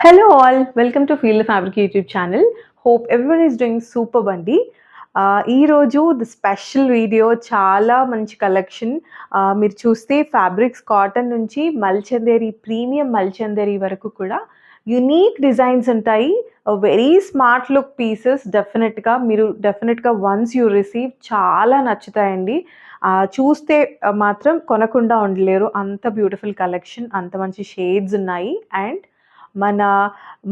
Hello all, welcome to Feel the Fabric YouTube channel. Hope everyone is doing superb అండి. ఈరోజు the special video చాలా మంచి collection. మీరు చూస్తే ఫ్యాబ్రిక్స్ కాటన్ నుంచి మల్చందేరి, ప్రీమియం మల్చందేరి వరకు కూడా యునీక్ డిజైన్స్ ఉంటాయి. వెరీ స్మార్ట్ లుక్ పీసెస్ డెఫినెట్‌గా వన్స్ యూ రిసీవ్ చాలా నచ్చుతాయండి. చూస్తే మాత్రం కొనకుండా ఉండలేరు. అంత బ్యూటిఫుల్ కలెక్షన్, అంత మంచి షేడ్స్ ఉన్నాయి. అండ్ మన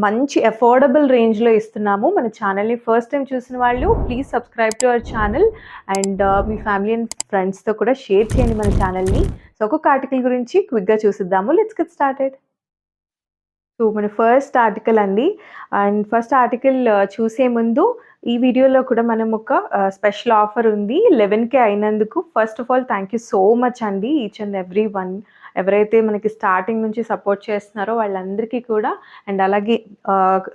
మంచి అఫోర్డబుల్ రేంజ్‌లో ఇస్తున్నాము. మన ఛానెల్‌ని ఫస్ట్ టైమ్ చూసిన వాళ్ళు please subscribe to our channel and me family and ఫ్రెండ్స్‌తో కూడా షేర్ చేయండి మన ఛానెల్‌ని. సో, ఒక్కొక్క ఆర్టికల్ గురించి క్విక్‌గా చూసేద్దాము. Let's get started. సో, మన ఫస్ట్ ఆర్టికల్ అండి. అండ్ ఫస్ట్ ఆర్టికల్ చూసే ముందు ఈ వీడియోలో కూడా మనం ఒక స్పెషల్ ఆఫర్ ఉంది. 11,000 అయినందుకు first of all thank you so much అండి ఈచ్ అండ్ ఎవ్రీ వన్. ఎవరైతే మనకి స్టార్టింగ్ నుంచి సపోర్ట్ చేస్తున్నారో వాళ్ళందరికీ కూడా అండ్ అలాగే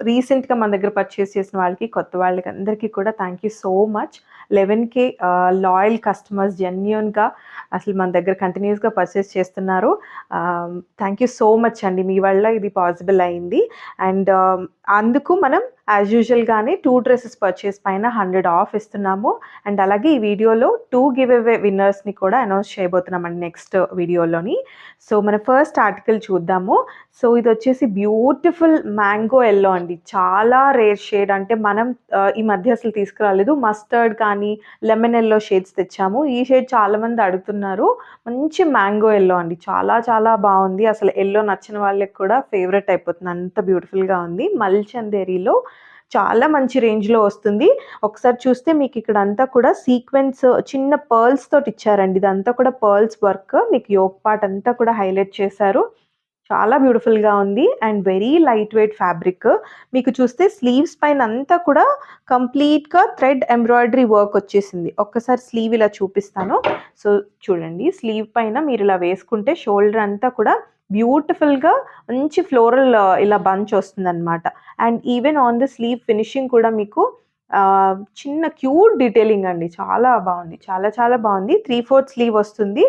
రీసెంట్‌గా మన దగ్గర పర్చేస్ చేసిన వాళ్ళకి, కొత్త వాళ్ళకి అందరికీ కూడా thank you so much. 11,000 loyal customers జెన్యూన్‌గా అసలు మన దగ్గర కంటిన్యూయస్‌గా పర్చేస్ చేస్తున్నారు. థ్యాంక్ యూ సో మచ్ అండి. మీ వల్ల ఇది పాసిబుల్ అయింది. అండ్ అందుకు మనం యాజ్ యూజువల్‌గానే 2 డ్రెసెస్ పర్చేస్ పైన 100 ఆఫ్ ఇస్తున్నాము. అండ్ అలాగే ఈ వీడియోలో 2 గివ్ అవే విన్నర్స్‌ని కూడా అనౌన్స్ చేయబోతున్నామండి నెక్స్ట్ వీడియోలోని. సో, మన ఫస్ట్ ఆర్టికల్ చూద్దాము. సో, ఇదొచ్చేసి బ్యూటిఫుల్ మ్యాంగో యెల్లో అండి. చాలా రేర్ షేడ్. అంటే మనం ఈ మధ్య అసలు తీసుకురాలేదు. మస్టర్డ్ కానీ, లెమన్ యెల్లో షేడ్స్ తెచ్చాము. ఈ షేడ్ చాలామంది అడుగుతున్నారు. మంచి మ్యాంగో యెల్లో అండి. చాలా చాలా బావుంది. అసలు యెల్లో నచ్చిన వాళ్ళకి కూడా ఫేవరెట్ అయిపోతుంది. అంత బ్యూటిఫుల్‌గా ఉంది. మల్చందేరిలో చాలా మంచి రేంజ్‌లో వస్తుంది. ఒకసారి చూస్తే మీకిక్కడంతా కూడా సీక్వెన్స్ చిన్న పర్ల్స్ తోటిచ్చారండి. ఇదంతా కూడా పర్ల్స్ వర్క్. మీకు యోక్ పార్ట్ అంతా కూడా హైలైట్ చేశారు. చాలా బ్యూటిఫుల్‌గా ఉంది. And very light weight fabric. మీకు చూస్తే స్లీవ్స్ పైనంతా కూడా కంప్లీట్‌గా థ్రెడ్ ఎంబ్రాయిడరీ వర్క్ వచ్చేసింది. ఒక్కసారి స్లీవ్ ఇలా చూపిస్తాను. సో, చూడండి స్లీవ్ పైన మీరిలా వేసుకుంటే షోల్డర్ అంతా కూడా బ్యూటిఫుల్‌గా మంచి ఫ్లోరల్ ఇలా బంచ్ వస్తుందనమాట. And even on the slew finishing కూడా మీకు చిన్న క్యూట్ డీటెయిలింగ్ అండి. చాలా బావుంది. చాలా చాలా బావుంది. 3/4 స్లీవ్ వస్తుంది.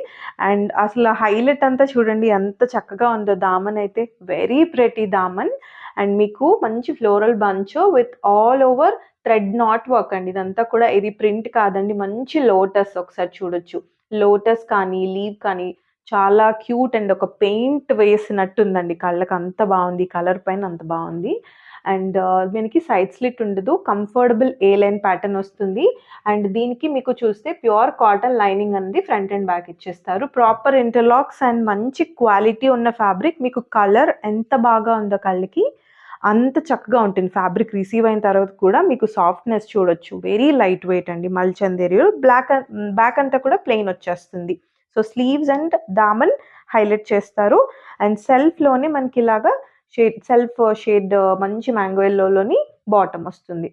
అండ్ అసలు హైలైట్ అంతా చూడండి ఎంత చక్కగా ఉందో దామన్ అయితే. Very pretty Daman. అండ్ మీకు మంచి floral bunch with all over thread knot work అండి. ఇదంతా కూడా ఇది ప్రింట్ కాదండి. మంచి లోటస్ ఒకసారి చూడొచ్చు. లోటస్ కానీ, లీవ్ కానీ చాలా క్యూట్ అండ్ ఒక పెయింట్ వేసినట్టుందండి కళ్ళకి. అంత బావుంది. కలర్ పైన అంత బావుంది. అండ్ దీనికి సైడ్ స్లిట్ ఉండదు. కంఫర్టబుల్ ఏ లైన్ ప్యాటర్న్ వస్తుంది. అండ్ దీనికి మీకు చూస్తే ప్యూర్ కాటన్ లైనింగ్ అనేది ఫ్రంట్ అండ్ బ్యాక్ ఇచ్చేస్తారు. ప్రాపర్ ఇంటర్లాక్స్ అండ్ మంచి క్వాలిటీ ఉన్న ఫ్యాబ్రిక్. మీకు కలర్ ఎంత బాగా ఉందో కళ్ళకి అంత చక్కగా ఉంటుంది. ఫ్యాబ్రిక్ రిసీవ్ అయిన తర్వాత కూడా మీకు సాఫ్ట్‌నెస్ చూడొచ్చు. వెరీ లైట్ వెయిట్ అండి. మల్చందేరియో బ్యాక్ అంతా కూడా ప్లెయిన్ వచ్చేస్తుంది. So, sleeves and Daman highlight చేస్తారు. అండ్ సెల్ఫ్‌లోనే మనకిలాగా షేడ్ మంచి మ్యాంగో యెల్లోలోని బాటమ్ వస్తుంది.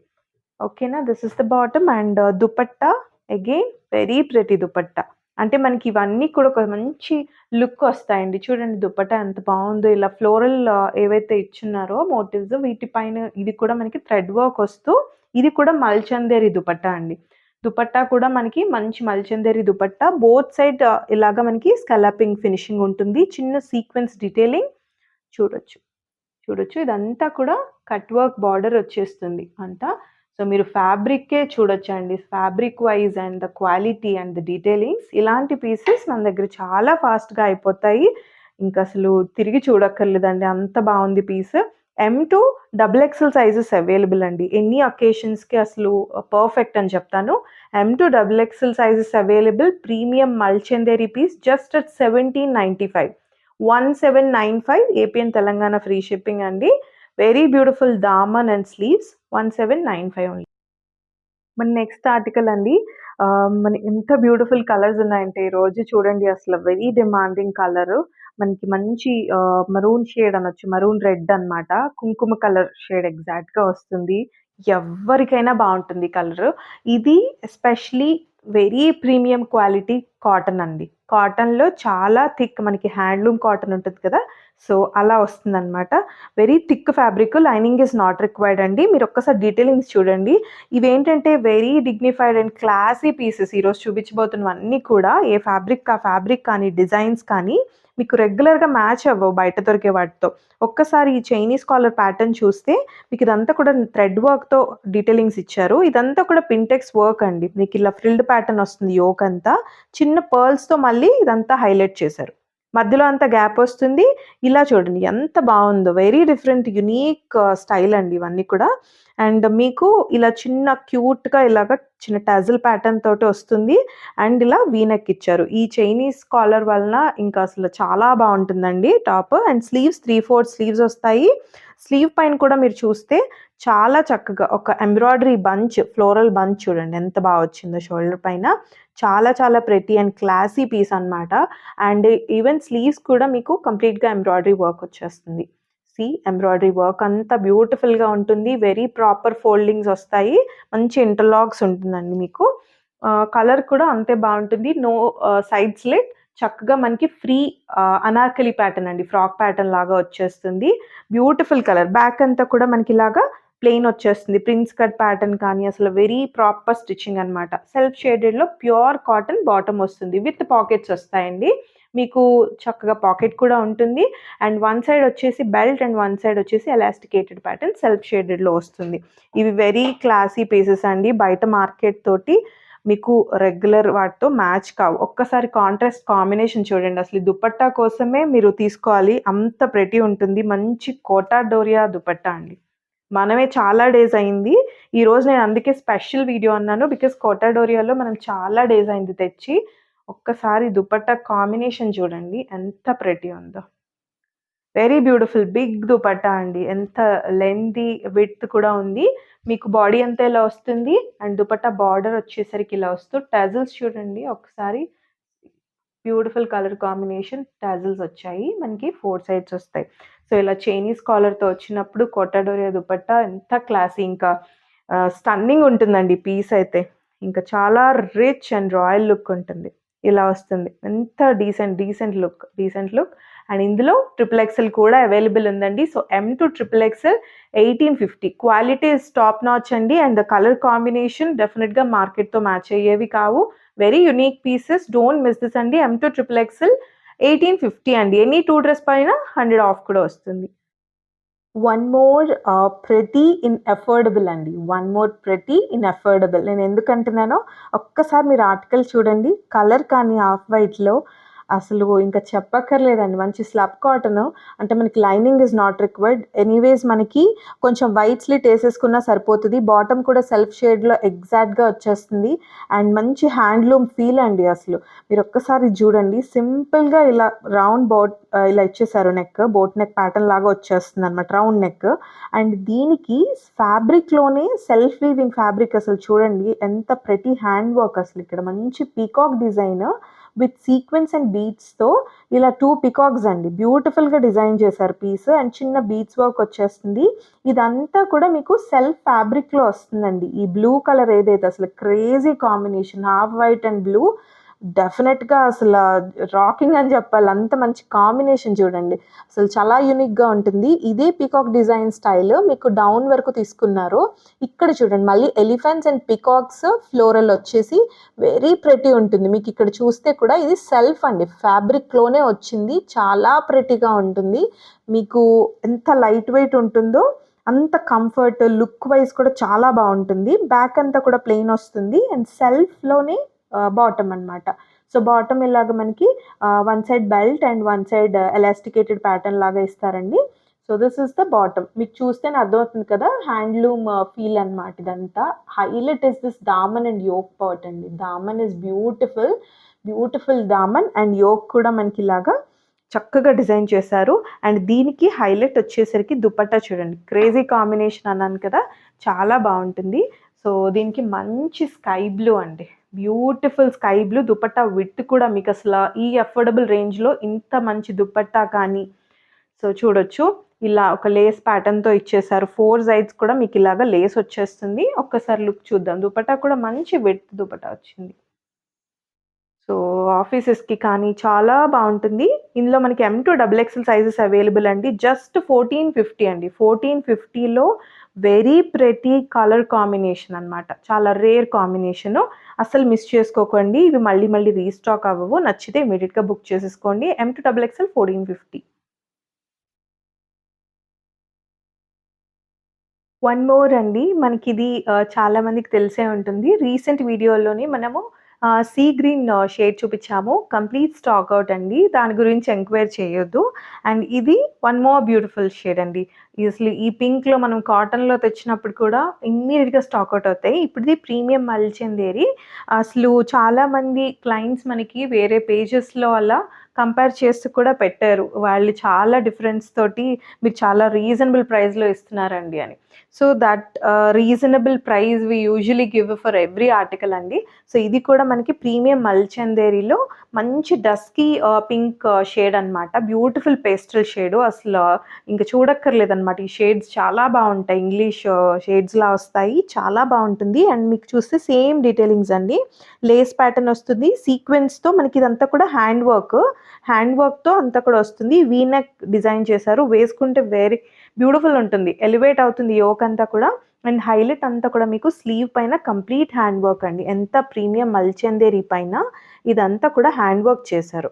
ఓకేనా? This is the bottom and dupatta again very pretty dupatta. అంటే మనకి ఇవన్నీ కూడా ఒక మంచి లుక్ వస్తాయండి. చూడండి దుపట్టా ఎంత బావుందో. ఇలా ఫ్లోరల్ ఏవైతే ఇచ్చున్నారో మోటివ్స్ వీటి పైన ఇది కూడా మనకి థ్రెడ్ వర్క్ వస్తూ ఇది కూడా మల్చందేరి దుపట్టా అండి. దుపట్టా కూడా మనకి మంచి మల్చందేరి దుపట్టా. బోత్ సైడ్ ఇలాగ మనకి స్కల్లాపింగ్ ఫినిషింగ్ ఉంటుంది. చిన్న సీక్వెన్స్ డీటెయిలింగ్ చూడొచ్చు. చూడొచ్చు. ఇదంతా కూడా కట్ వర్క్ బార్డర్ వచ్చేస్తుంది అంతా. సో, మీరు ఫ్యాబ్రిక్కే చూడొచ్చండి. Fabric wise and the quality and the detailings ఇలాంటి పీసెస్ మన దగ్గర చాలా ఫాస్ట్‌గా అయిపోతాయి. ఇంకసలు తిరిగి చూడక్కర్లేదండి. అంత బావుంది piece. M to double XL sizes available అండి. ఎన్ని అకేషన్స్‌కి అసలు పర్ఫెక్ట్ అని చెప్తాను. M to double XL sizes available. Premium Mulchanderi piece just at 1795. 1795 AP and Telangana free shipping అండి. వెరీ బ్యూటిఫుల్ దామన్ అండ్ స్లీవ్స్ 1795 ఓన్లీ. మన నెక్స్ట్ ఆర్టికల్ అండి. మన ఎంత బ్యూటిఫుల్ కలర్స్ ఉన్నాయంటే ఈరోజు చూడండి అసలు వెరీ డిమాండింగ్ కలరు. మనకి మంచి మరూన్ షేడ్ అనొచ్చు. మరూన్ రెడ్ అనమాట. కుంకుమ కలర్ షేడ్ ఎగ్జాక్ట్‌గా వస్తుంది. ఎవ్వరికైనా బావుంటుంది కలరు. ఇది especially very premium quality cotton అండి. కాటన్‌లో చాలా థిక్ మనకి హ్యాండ్లూమ్ కాటన్ ఉంటుంది కదా! సో, అలా వస్తుందనమాట. Very thick fabric. Lining is not required అండి. మీరొక్కసారి డీటెయిలింగ్స్ చూడండి. ఇవేంటంటే very dignified and classy pieces ఈరోజు చూపించబోతున్నవన్నీ కూడా ఏ ఫ్యాబ్రిక్ ఆ ఫ్యాబ్రిక్ కానీ, డిజైన్స్ కానీ మీకు రెగ్యులర్‌గా మ్యాచ్ అవ్వవు బయట దొరికే వాటితో. ఒక్కసారి ఈ చైనీస్ కాలర్ ప్యాటర్న్ చూస్తే మీకిదంతా కూడా థ్రెడ్ వర్క్‌తో డీటెయిలింగ్స్ ఇచ్చారు. ఇదంతా కూడా పింటెక్స్ వర్క్ అండి. మీకిలా ఫ్రిల్డ్ ప్యాటర్న్ వస్తుంది యోక్ అంతా. చిన్న పర్ల్స్‌తో మళ్ళీ ఇదంతా హైలైట్ చేశారు. మధ్యలో అంతా గ్యాప్ వస్తుంది. ఇలా చూడండి ఎంత బావుందో. వెరీ డిఫరెంట్ యూనిక్ స్టైల్ అండి ఇవన్నీ కూడా. అండ్ మీకు ఇలా చిన్న క్యూట్‌గా ఇలాగ చిన్న టజిల్ ప్యాటర్న్ తోటి వస్తుంది. అండ్ ఇలా వీ నెక్ ఇచ్చారు. ఈ చైనీస్ కాలర్ వలన ఇంకా అసలు చాలా బావుంటుందండి టాప్. అండ్ స్లీవ్స్ 3/4 స్లీవ్స్ వస్తాయి. స్లీవ్ పైన కూడా మీరు చూస్తే చాలా చక్కగా ఒక ఎంబ్రాయిడరీ బంచ్, ఫ్లోరల్ బంచ్ చూడండి ఎంత బా వచ్చిందో షోల్డర్ పైన. చాలా చాలా ప్రెటీ అండ్ క్లాసీ పీస్ అనమాట. అండ్ ఈవెన్ స్లీవ్స్ కూడా మీకు కంప్లీట్‌గా ఎంబ్రాయిడరీ వర్క్ వచ్చేస్తుంది. ఎంబ్రాయిడరీ వర్క్ అంతా బ్యూటిఫుల్‌గా ఉంటుంది. వెరీ ప్రాపర్ ఫోల్డింగ్స్ వస్తాయి. మంచి ఇంటర్లాక్స్ ఉంటుందండి మీకు. కలర్ కూడా అంతే బావుంటుంది. No side slit. చక్కగా మనకి ఫ్రీ అనార్కలి ప్యాటర్న్ అండి. ఫ్రాక్ ప్యాటర్న్ లాగా వచ్చేస్తుంది. Beautiful colour. బ్యాక్ అంతా కూడా మనకిలాగా ప్లెయిన్ వచ్చేస్తుంది. ప్రిన్స్ కట్ ప్యాటర్న్ కానీ అసలు వెరీ ప్రాపర్ స్టిచ్చింగ్ అనమాట. సెల్ఫ్ షేడెడ్‌లో ప్యూర్ కాటన్ బాటమ్ వస్తుంది. విత్ పాకెట్స్ వస్తాయండి. మీకు చక్కగా పాకెట్ కూడా ఉంటుంది. అండ్ వన్ సైడ్ వచ్చేసి బెల్ట్ అండ్ వన్ సైడ్ వచ్చేసి ఎలాస్టికేటెడ్ ప్యాటర్న్ సెల్ఫ్ షేడెడ్‌లో వస్తుంది. ఇవి వెరీ క్లాసీ పీసెస్ అండి. బయట మార్కెట్ తోటి మీకు రెగ్యులర్ వాటితో మ్యాచ్ కావు. ఒక్కసారి కాంట్రాస్ట్ కాంబినేషన్ చూడండి. అసలు ఈ దుపట్టా కోసమే మీరు తీసుకోవాలి. అంత ప్రెటీ ఉంటుంది. మంచి కోటా డోరియా దుపట్టా అండి. మనమే చాలా డేస్ అయింది. ఈరోజు నేను అందుకే స్పెషల్ వీడియో అన్నాను. బికాజ్ కోటా డోరియాలో మనం చాలా డేస్ అయింది తెచ్చి. ఒక్కసారి దుపట్టా కాంబినేషన్ చూడండి ఎంత ప్రెటీ ఉందో. వెరీ బ్యూటిఫుల్ బిగ్ దుపట్టా అండి. ఎంత లెంతీ విడ్త్ కూడా ఉంది. మీకు బాడీ అంతా ఇలా వస్తుంది. అండ్ దుపట్టా బార్డర్ వచ్చేసరికి ఇలా వస్తూ టజిల్స్ చూడండి ఒకసారి. బ్యూటిఫుల్ కలర్ కాంబినేషన్ టాజిల్స్ వచ్చాయి. మనకి 4 సైడ్స్ వస్తాయి. సో, ఇలా చైనీస్ కాలర్‌తో వచ్చినప్పుడు కోటా డోరియా దుపట్టా ఎంత క్లాసీ ఇంకా స్టన్నింగ్ ఉంటుందండి పీస్ అయితే. ఇంకా చాలా రిచ్ అండ్ రాయల్ లుక్ ఉంటుంది. ఇలా వస్తుంది. ఎంత డీసెంట్ లుక్. అండ్ ఇందులో ట్రిపుల్ ఎక్సెల్ కూడా అవైలబుల్ ఉందండి. So, M to triple XL 1850 quality is top notch అండి. అండ్ ద కలర్ కాంబినేషన్ డెఫినిట్‌గా మార్కెట్‌తో మ్యాచ్ అయ్యేవి కావు. Very unique pieces. Don't miss this అండి. ఎమ్ టు ట్రిపుల్ ఎక్సెల్ 1850 అండి. ఎనీ 2 డ్రెస్ పైన 100 ఆఫ్ కూడా వస్తుంది. One more pretty in affordable అండి. One more pretty in affordable. నేను ఎందుకంటున్నానో ఒక్కసారి మీరు ఆర్టికల్ చూడండి. కలర్ కానీ ఆఫ్ వైట్‌లో అసలు ఇంకా చెప్పక్కర్లేదండి. మంచి స్లబ్ కాటను. అంటే మనకి lining is not required. Anyways మనకి కొంచెం వైట్ స్లిట్ ఏసేసుకున్నా సరిపోతది. బాటమ్ కూడా సెల్ఫ్ షేడ్‌లో ఎగ్జాక్ట్‌గా వచ్చేస్తుంది. అండ్ మంచి హ్యాండ్లూమ్ ఫీల్ అండి అసలు. మీరొక్కసారి చూడండి. సింపుల్‌గా ఇలా రౌండ్ ఇలా ఇచ్చేసారు నెక్. బోట్ నెక్ ప్యాటర్న్ లాగా వచ్చేస్తుందనమాట. Round neck. అండ్ దీనికి ఫ్యాబ్రిక్‌లోనే సెల్ఫ్ వీవింగ్ ఫ్యాబ్రిక్ అసలు చూడండి. ఎంత ప్రెటీ హ్యాండ్ వర్క్ అసలు ఇక్కడ మంచి peacock design with sequence and బీడ్స్‌తో ఇలా 2 పికాక్స్ అండి. బ్యూటిఫుల్‌గా డిజైన్ చేశారు పీస్. అండ్ చిన్న బీడ్స్ వర్క్ వచ్చేస్తుంది. ఇదంతా కూడా మీకు సెల్ఫ్ ఫ్యాబ్రిక్‌లో వస్తుందండి. ఈ బ్లూ కలర్ ఏదైతే అసలు crazy combination half white and blue డెఫినెట్‌గా అసల రాకింగ్ అని చెప్పాలి. అంత మంచి కాంబినేషన్ చూడండి. అసలు చాలా యూనిక్‌గా ఉంటుంది. ఇదే పీకాక్ డిజైన్ స్టైల్ మీకు డౌన్ వరకు తీసుకున్నారు. ఇక్కడ చూడండి మళ్ళీ ఎలిఫెంట్స్ అండ్ పీకాక్స్ ఫ్లోరల్ వచ్చేసి వెరీ ప్రెటీ ఉంటుంది. మీకు ఇక్కడ చూస్తే కూడా ఇది సెల్ఫ్ అండి. ఫ్యాబ్రిక్‌లోనే వచ్చింది. చాలా ప్రెటీగా ఉంటుంది. మీకు ఎంత లైట్ వెయిట్ ఉంటుందో అంత కంఫర్ట్, లుక్ వైస్ కూడా చాలా బావుంటుంది. బ్యాక్ అంతా కూడా ప్లెయిన్ వస్తుంది. అండ్ సెల్ఫ్‌లోనే బాటమ్ అనమాట. సో, బాటమ్ ఇలాగ మనకి one side belt and one side elasticated pattern లాగా ఇస్తారండి. So, this is the bottom. మీకు చూస్తేనే అర్థమవుతుంది కదా! హ్యాండ్లూమ్ ఫీల్ అనమాట ఇదంతా. హైలైట్ ఇస్ దిస్ దామన్ అండ్ యోక్ పార్ట్ అండి. దామన్ ఇస్ బ్యూటిఫుల్. బ్యూటిఫుల్ దామన్ అండ్ యోక్ కూడా మనకిలాగా చక్కగా డిజైన్ చేశారు. అండ్ దీనికి హైలైట్ వచ్చేసరికి దుపట్టా చూడండి. క్రేజీ కాంబినేషన్ అన్నాను కదా! చాలా బావుంటుంది. సో, దీనికి మంచి స్కై బ్లూ అండి. Beautiful sky blue dupatta width కూడా మీకసల ఈ అఫోర్డబుల్ రేంజ్‌లో ఇంత మంచి దుపట్టా కానీ సో, చూడొచ్చు. ఇలా ఒక లేస్ ప్యాటర్న్‌తో ఇచ్చేసారు. 4 సైడ్స్ కూడా మీకిలాగా లేస్ వచ్చేస్తుంది. ఒక్కసారి లుక్ చూద్దాం. దుపట్టా కూడా మంచి విడ్త్ దుపట్టా వచ్చింది. సో, ఆఫీసెస్‌కి కానీ చాలా బావుంటుంది. ఇందులో మనకి M2 XXL సైజెస్ అవైలబుల్ అండి. జస్ట్ 1450 అండి. 1450లో వెరీ ప్రెటీ కలర్ కాంబినేషన్ అనమాట. చాలా రేర్ కాంబినేషను. అస్సలు మిస్ చేసుకోకండి. ఇవి మళ్ళీ మళ్ళీ రీస్టాక్ అవ్వవు. నచ్చితే ఇమ్మీడియేట్‌గా బుక్ చేసేసుకోండి. M2 XXL 1450. వన్ మోర్ అండి. మనకిది చాలా మందికి తెలిసే ఉంటుంది. రీసెంట్ వీడియోలోనే మనము సీ గ్రీన్ షేడ్ చూపిచ్చాము. కంప్లీట్ స్టాక్ ఔట్ అండి. దాని గురించి ఎంక్వైరీ చేయొద్దు. అండ్ ఇది వన్ మోర్ బ్యూటిఫుల్ షేడ్ అండి. అసలు ఈ పింక్‌లో మనం కాటన్‌లో తెచ్చినప్పుడు కూడా ఇమ్మీడియేట్‌గా స్టాక్ ఔట్ అవుతాయి. ఇప్పుడిది ప్రీమియం మల్చెందేరి. అసలు చాలామంది క్లయింట్స్ మనకి వేరే పేజెస్‌లో అలా కంపేర్ చేస్తూ కూడా పెట్టారు. వాళ్ళు చాలా డిఫరెన్స్ తోటి మీరు చాలా రీజనబుల్ ప్రైస్‌లో ఇస్తున్నారండి అని. So that reasonable price we usually give for every article అండి. సో ఇది కూడా మనకి ప్రీమియం మల్చందేరిలో మంచి డస్కీ పింక్ షేడ్ అనమాట. Beautiful pastel shade. అసలు ఇంక చూడక్కర్లేదనమాట. ఈ షేడ్స్ చాలా బావుంటాయి. ఇంగ్లీష్ షేడ్స్‌లా వస్తాయి. చాలా బావుంటుంది. అండ్ మీకు చూస్తే సేమ్ డీటెయిలింగ్స్ అండి. లేస్ ప్యాటర్న్ వస్తుంది. సీక్వెన్స్‌తో మనకి ఇదంతా కూడా హ్యాండ్ వర్క్. హ్యాండ్ వర్క్‌తో అంతా కూడా వస్తుంది. వీ నెక్ డిజైన్ చేశారు. వేసుకుంటే వెరీ బ్యూటిఫుల్ ఉంటుంది. ఎలివేట్ అవుతుంది యోక్ అంతా కూడా. అండ్ హైలైట్ అంతా కూడా మీకు స్లీవ్ పైన కంప్లీట్ హ్యాండ్ వర్క్ అండి. ఎంత ప్రీమియం మల్చందేరి పైన ఇదంతా కూడా హ్యాండ్ వర్క్ చేశారు.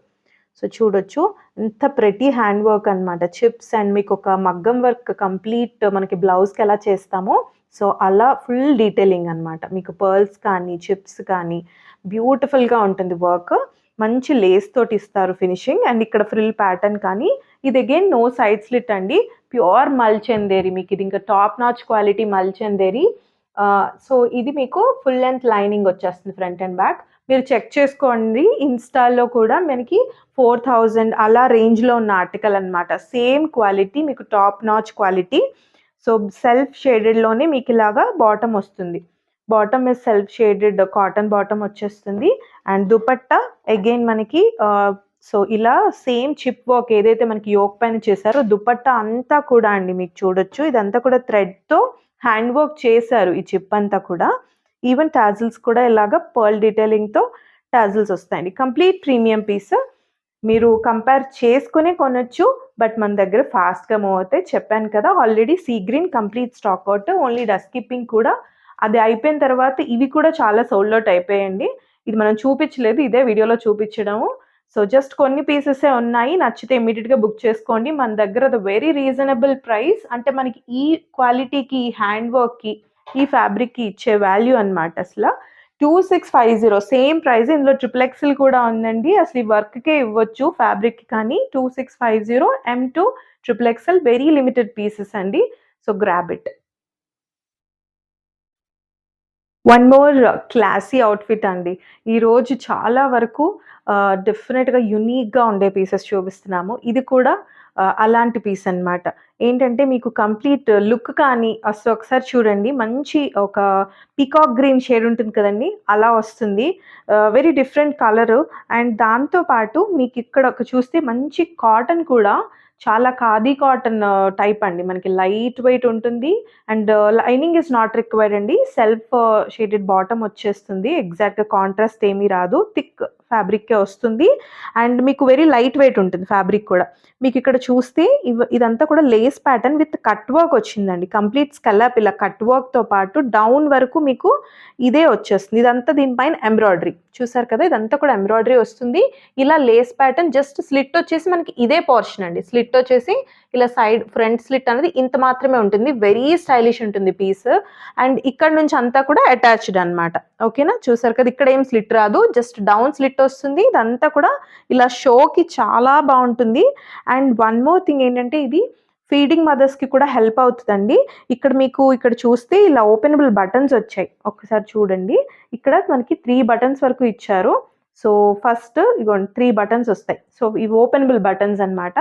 సో చూడొచ్చు. ఎంత ప్రెటీ హ్యాండ్ వర్క్ అనమాట. చిప్స్ అండ్ మీకు ఒక మగ్గం వర్క్ కంప్లీట్ మనకి బ్లౌజ్‌కి ఎలా చేస్తామో సో అలా ఫుల్ డీటెయిలింగ్ అనమాట. మీకు పర్ల్స్ కానీ, చిప్స్ కానీ బ్యూటిఫుల్‌గా ఉంటుంది వర్క్. మంచి లేస్ తోటి ఇస్తారు ఫినిషింగ్. అండ్ ఇక్కడ ఫ్రిల్ ప్యాటర్న్ కానీ ఇది అగైన్ నో సైడ్ స్లిట్ అండి. ప్యూర్ మల్చందేరి. మీకు ఇది ఇంకా టాప్ నాచ్ క్వాలిటీ మల్చందేరి. సో ఇది మీకు ఫుల్ లెంత్ లైనింగ్ వచ్చేస్తుంది ఫ్రంట్ అండ్ బ్యాక్. మీరు చెక్ చేసుకోండి. ఇన్‌స్టాలో కూడా మనకి 4000 అలా రేంజ్‌లో ఉన్న ఆర్టికల్ అనమాట. సేమ్ క్వాలిటీ మీకు top notch quality. So self షేడెడ్‌లోనే మీకు ఇలాగా బాటమ్ వస్తుంది. Bottom is self shaded cotton bottom వచ్చేస్తుంది. అండ్ దుపట్టా అగైన్ మనకి సో ఇలా సేమ్ చిప్ వర్క్ ఏదైతే మనకి యోక్ పైన చేశారో దుపట్టా అంతా కూడా అండి మీకు చూడొచ్చు. ఇదంతా కూడా థ్రెడ్‌తో హ్యాండ్ వర్క్ చేశారు ఈ చిప్ అంతా కూడా. ఈవెన్ టాజిల్స్ కూడా ఇలాగా పర్ల్ డీటెయిలింగ్‌తో టాజిల్స్ వస్తాయండి. Complete premium piece. మీరు కంపేర్ చేసుకునే కొనొచ్చు. బట్ మన దగ్గర ఫాస్ట్‌గా మూవ్ అవుతాయి. చెప్పాను కదా! Already sea green complete stock out. Only dusky pink కూడా అది అయిపోయిన తర్వాత ఇవి కూడా చాలా సోల్డ్ ఔట్ అయిపోయాయండి. ఇది మనం చూపించలేదు. ఇదే వీడియోలో చూపించడము. సో జస్ట్ కొన్ని పీసెసే ఉన్నాయి. నచ్చితే ఇమ్మీడియేట్‌గా బుక్ చేసుకోండి. మన దగ్గర వెరీ రీజనబుల్ ప్రైస్. అంటే మనకి ఈ క్వాలిటీకి, ఈ హ్యాండ్ వర్క్‌కి, ఈ ఫ్యాబ్రిక్‌కి ఇచ్చే వాల్యూ అనమాట అసల. 2650 సేమ్ ప్రైస్. ఇందులో ట్రిపుల్ ఎక్స్ఎల్ కూడా ఉందండి. అసలు ఈ వర్క్‌కే ఇవ్వచ్చు ఫ్యాబ్రిక్‌కి కానీ 2650 M2 triple XL very limited pieces అండి. So grab it. One more classy outfit అండి. ఈరోజు చాలా వరకు డెఫినెట్‌గా యూనిక్‌గా ఉండే పీసెస్ చూపిస్తున్నాము. ఇది కూడా అలాంటి పీస్ అనమాట. ఏంటంటే మీకు కంప్లీట్ లుక్ కానీ అసలు ఒకసారి చూడండి. మంచి ఒక పీకాక్ గ్రీన్ షేడ్ ఉంటుంది కదండీ! అలా వస్తుంది. Very different colour. అండ్ దాంతో పాటు మీకిక్కడ ఒక చూస్తే మంచి కాటన్ కూడా చాలా ఖాదీ కాటన్ టైప్ అండి. మనకి లైట్ వెయిట్ ఉంటుంది. And lining is not required అండి. సెల్ఫ్ షేడెడ్ బాటమ్ వచ్చేస్తుంది. ఎగ్జాక్ట్‌గా కాంట్రాస్ట్ ఏమీ రాదు. థిక్ ఫ్యాబ్రిక్కే వస్తుంది. అండ్ మీకు వెరీ లైట్ వెయిట్ ఉంటుంది ఫ్యాబ్రిక్ కూడా. మీకిక్కడ చూస్తే ఇదంతా కూడా Lay's pattern with cut work వచ్చిందండి. కంప్లీట్ స్కల్లప్ ఇలా కట్ వర్క్‌తో పాటు డౌన్ వరకు మీకు ఇదే వచ్చేస్తుంది. ఇదంతా దీనిపైన ఎంబ్రాయిడరీ. చూసారు కదా! ఇదంతా కూడా ఎంబ్రాయిడరీ వస్తుంది. ఇలా లేస్ ప్యాటర్న్ జస్ట్ స్లిట్ వచ్చేసి మనకి ఇదే పోర్షన్ అండి. స్లిట్ వచ్చేసి ఇలా సైడ్ ఫ్రంట్ స్లిట్ అనేది ఇంత మాత్రమే ఉంటుంది. వెరీ స్టైలిష్ ఉంటుంది పీస్. అండ్ ఇక్కడ నుంచి అంతా కూడా అటాచ్డ్ అనమాట. ఓకేనా? చూసారు కదా! ఇక్కడ ఏం స్లిట్ రాదు. జస్ట్ డౌన్ స్లిట్ వస్తుంది. ఇదంతా కూడా ఇలా షోకి చాలా బావుంటుంది. అండ్ వన్ మోర్ థింగ్ ఏంటంటే ఇది ఫీడింగ్ మదర్స్‌కి కూడా హెల్ప్ అవుతదండి. ఇక్కడ మీకు ఇక్కడ చూస్తే ఇలా ఓపెనబుల్ బటన్స్ వచ్చాయి. ఒక్కసారి చూడండి. ఇక్కడ మనకి 3 బటన్స్ వరకు ఇచ్చారు. సో ఫస్ట్ ఇగోండి 3 బటన్స్ వస్తాయి. సో ఇవి ఓపెనబుల్ బటన్స్ అనమాట.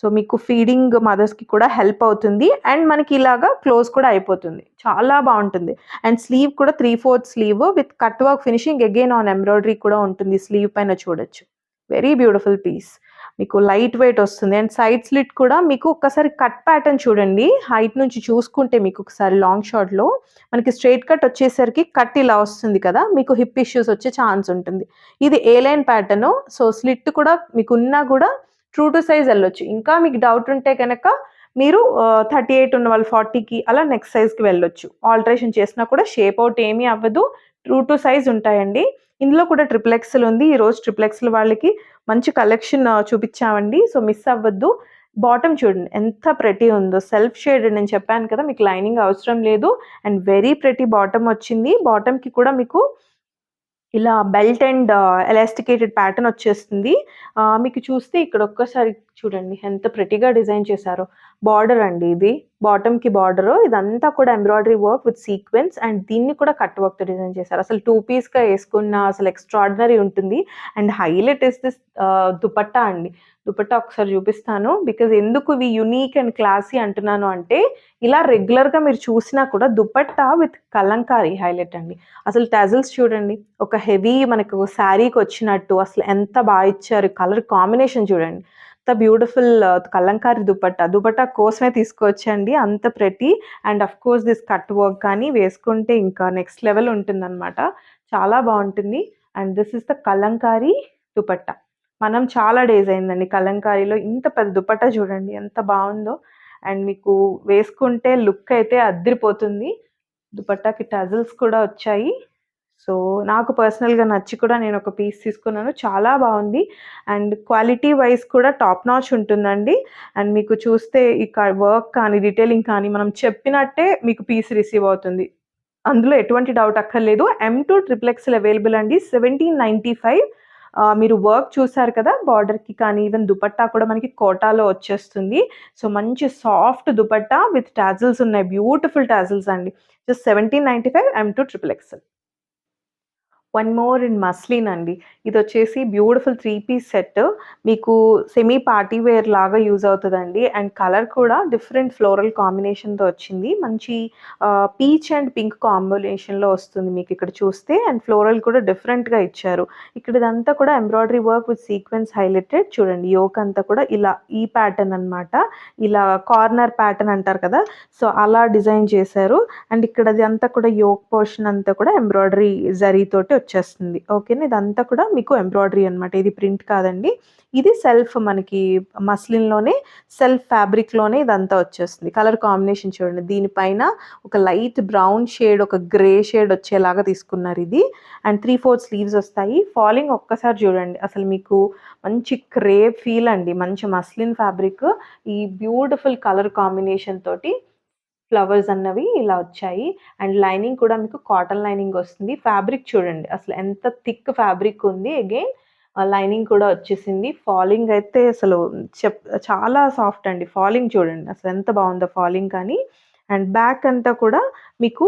సో మీకు ఫీడింగ్ మదర్స్‌కి కూడా హెల్ప్ అవుతుంది. అండ్ మనకి ఇలాగా క్లోజ్ కూడా అయిపోతుంది. చాలా బావుంటుంది. అండ్ స్లీవ్ కూడా 3/4 sleeve with cut work finishing again on embroidery కూడా ఉంటుంది. స్లీవ్ పైన చూడొచ్చు. Very beautiful piece. మీకు లైట్ వెయిట్ వస్తుంది. అండ్ సైడ్ స్లిట్ కూడా మీకు ఒక్కసారి కట్ ప్యాటర్న్ చూడండి. హైట్ నుంచి చూసుకుంటే మీకు ఒకసారి లాంగ్ షాట్‌లో మనకి స్ట్రెయిట్ కట్ వచ్చేసరికి కట్ ఇలా వస్తుంది కదా! మీకు హిప్ ఇష్యూస్ వచ్చే ఛాన్స్ ఉంటుంది. ఇది ఏ లైన్ ప్యాటర్ను. సో, స్లిట్ కూడా మీకున్నా కూడా ట్రూ టు సైజ్ ఎళ్ళొచ్చు. ఇంకా మీకు డౌట్ ఉంటే గనక మీరు 38 ఉన్న వాళ్ళు 40కి అలా నెక్స్ట్ సైజ్‌కి వెళ్ళొచ్చు. ఆల్టరేషన్ చేసినా కూడా షేప్ ఔట్ ఏమీ అవ్వదు. ట్రూ టు సైజ్ ఉంటాయండి. ఇందులో కూడా ట్రిపుల్ ఎక్సెల్ ఉంది. ఈరోజు ట్రిపుల్ ఎక్సెల్ వాళ్ళకి మంచి కలెక్షన్ చూపిచ్చామండి. సో, మిస్ అవ్వద్దు. బాటమ్ చూడండి ఎంత ప్రెటీ ఉందో. సెల్ఫ్ షేడెడ్ నేను చెప్పాను కదా! మీకు లైనింగ్ అవసరం లేదు. అండ్ వెరీ ప్రెటీ బాటమ్ వచ్చింది. బాటమ్‌కి కూడా మీకు ఇలా బెల్ట్ అండ్ ఎలాస్టికేటెడ్ ప్యాటర్న్ వచ్చేస్తుంది. మీకు చూస్తే ఇక్కడ ఒక్కసారి చూడండి ఎంత ప్రెటీగా డిజైన్ చేశారో. బార్డర్ అండి ఇది. బాటమ్‌కి బార్డరు. ఇదంతా కూడా embroidery work with sequence and దీన్ని కూడా కట్ వర్క్‌తో డిజైన్ చేశారు. అసలు 2 పీస్‌గా యేసుకున్న అసలు ఎక్స్ట్రార్డినరీ ఉంటుంది. And highlight is this dupatta అండి. దుపట్టా ఒకసారి చూపిస్తాను. బికాజ్ ఎందుకు ఇవి యూనిక్ అండ్ క్లాసీ అంటున్నాను అంటే, ఇలా రెగ్యులర్‌గా మీరు చూసినా కూడా దుపట్టా విత్ కలంకారీ హైలైట్ అండి. అసలు టజిల్స్ చూడండి. ఒక హెవీ మనకు శారీకొచ్చినట్టు అసలు ఎంత ఇచ్చారు. కలర్ కాంబినేషన్ చూడండి. ఎంత బ్యూటిఫుల్ కలంకారీ దుపట్టా. దుపట్టా కోసమే తీసుకొచ్చండి. అంత pretty and of course this cut work కానీ వేసుకుంటే ఇంకా నెక్స్ట్ లెవెల్ ఉంటుందనమాట. చాలా బావుంటుంది. And this is the Kalamkari dupatta. మనం చాలా డేస్ అయిందండి కలంకారీలో. ఇంత పెద్ద దుపట్టా చూడండి ఎంత బావుందో. అండ్ మీకు వేసుకుంటే లుక్ అయితే అద్దిరిపోతుంది. దుపట్టాకి టజిల్స్ కూడా వచ్చాయి. సో, నాకు పర్సనల్‌గా నచ్చి కూడా నేనొక పీస్ తీసుకున్నాను. చాలా బావుంది. అండ్ క్వాలిటీ వైస్ కూడా టాప్ నాచ్ ఉంటుందండి. అండ్ మీకు చూస్తే వర్క్ కానీ, డీటెయిలింగ్ కానీ మనం చెప్పినట్టే మీకు పీస్ రిసీవ్ అవుతుంది. అందులో ఎటువంటి డౌట్ అక్కర్లేదు. M2 ట్రిపుల్ ఎక్సెల్ అవైలబుల్ అండి. 1795 మీరు వర్క్ చూసారు కదా! బార్డర్‌కి కానీ, ఈవెన్ దుపట్టా కూడా మనకి కోటాలో వచ్చేస్తుంది. సో, మంచి సాఫ్ట్ దుపట్టా విత్ టాజిల్స్ ఉన్నాయి. బ్యూటిఫుల్ టాజిల్స్ అండి. Just 1795 M2 triple XL. One more in muslin అండి. ఇదొచ్చేసి బ్యూటిఫుల్ 3 పీస్ సెట్. మీకు సెమీ పార్టీ వేర్ లాగా యూజ్ అవుతదండి. అండ్ కలర్ కూడా డిఫరెంట్ ఫ్లోరల్ కాంబినేషన్‌తో వచ్చింది. మంచి పీచ్ అండ్ పింక్ కాంబినేషన్‌లో వస్తుంది మీకిక్కడ చూస్తే. అండ్ ఫ్లోరల్ కూడా డిఫరెంట్‌గా ఇచ్చారు. ఇక్కడ ఇదంతా కూడా embroidery work with sequence highlighted. చూడండి యోక్ అంతా కూడా ఇలా ఈ ప్యాటర్న్ అనమాట. ఇలా కార్నర్ ప్యాటర్న్ అంటారు కదా! సో, అలా డిజైన్ చేశారు. అండ్ ఇక్కడ అదంతా కూడా యోక్ పోర్షన్ అంతా కూడా ఎంబ్రాయిడరీ జరీతోటి వచ్చేస్తుంది. ఓకేనా. ఇదంతా కూడా మీకు ఎంబ్రాయిడరీ అనమాట. ఇది ప్రింట్ కాదండి. ఇది సెల్ఫ్ మనకి మస్లిన్‌లోనే సెల్ఫ్ ఫ్యాబ్రిక్‌లోనే ఇదంతా వచ్చేస్తుంది. కలర్ కాంబినేషన్ చూడండి. దీనిపైన ఒక లైట్ బ్రౌన్ షేడ్, ఒక గ్రే షేడ్ వచ్చేలాగా తీసుకున్నారు ఇది. అండ్ 3/4 స్లీవ్స్ వస్తాయి. ఫాలింగ్ ఒక్కసారి చూడండి. అసలు మీకు మంచి క్రేప్ ఫీల్ అండి. మంచి మస్లిన్ ఫ్యాబ్రిక్. ఈ బ్యూటిఫుల్ కలర్ కాంబినేషన్ తోటి ఫ్లవర్స్ అన్నవి ఇలా వచ్చాయి. అండ్ లైనింగ్ కూడా మీకు కాటన్ లైనింగ్ వస్తుంది. ఫ్యాబ్రిక్ చూడండి. అసలు ఎంత థిక్ ఫ్యాబ్రిక్ ఉంది. అగైన్ లైనింగ్ కూడా వచ్చేసింది. ఫాలింగ్ అయితే అసలు చెప్ చాలా సాఫ్ట్ అండి. ఫాలింగ్ చూడండి. అసలు ఎంత బావుందో ఫాలింగ్ కానీ. అండ్ బ్యాక్ అంతా కూడా మీకు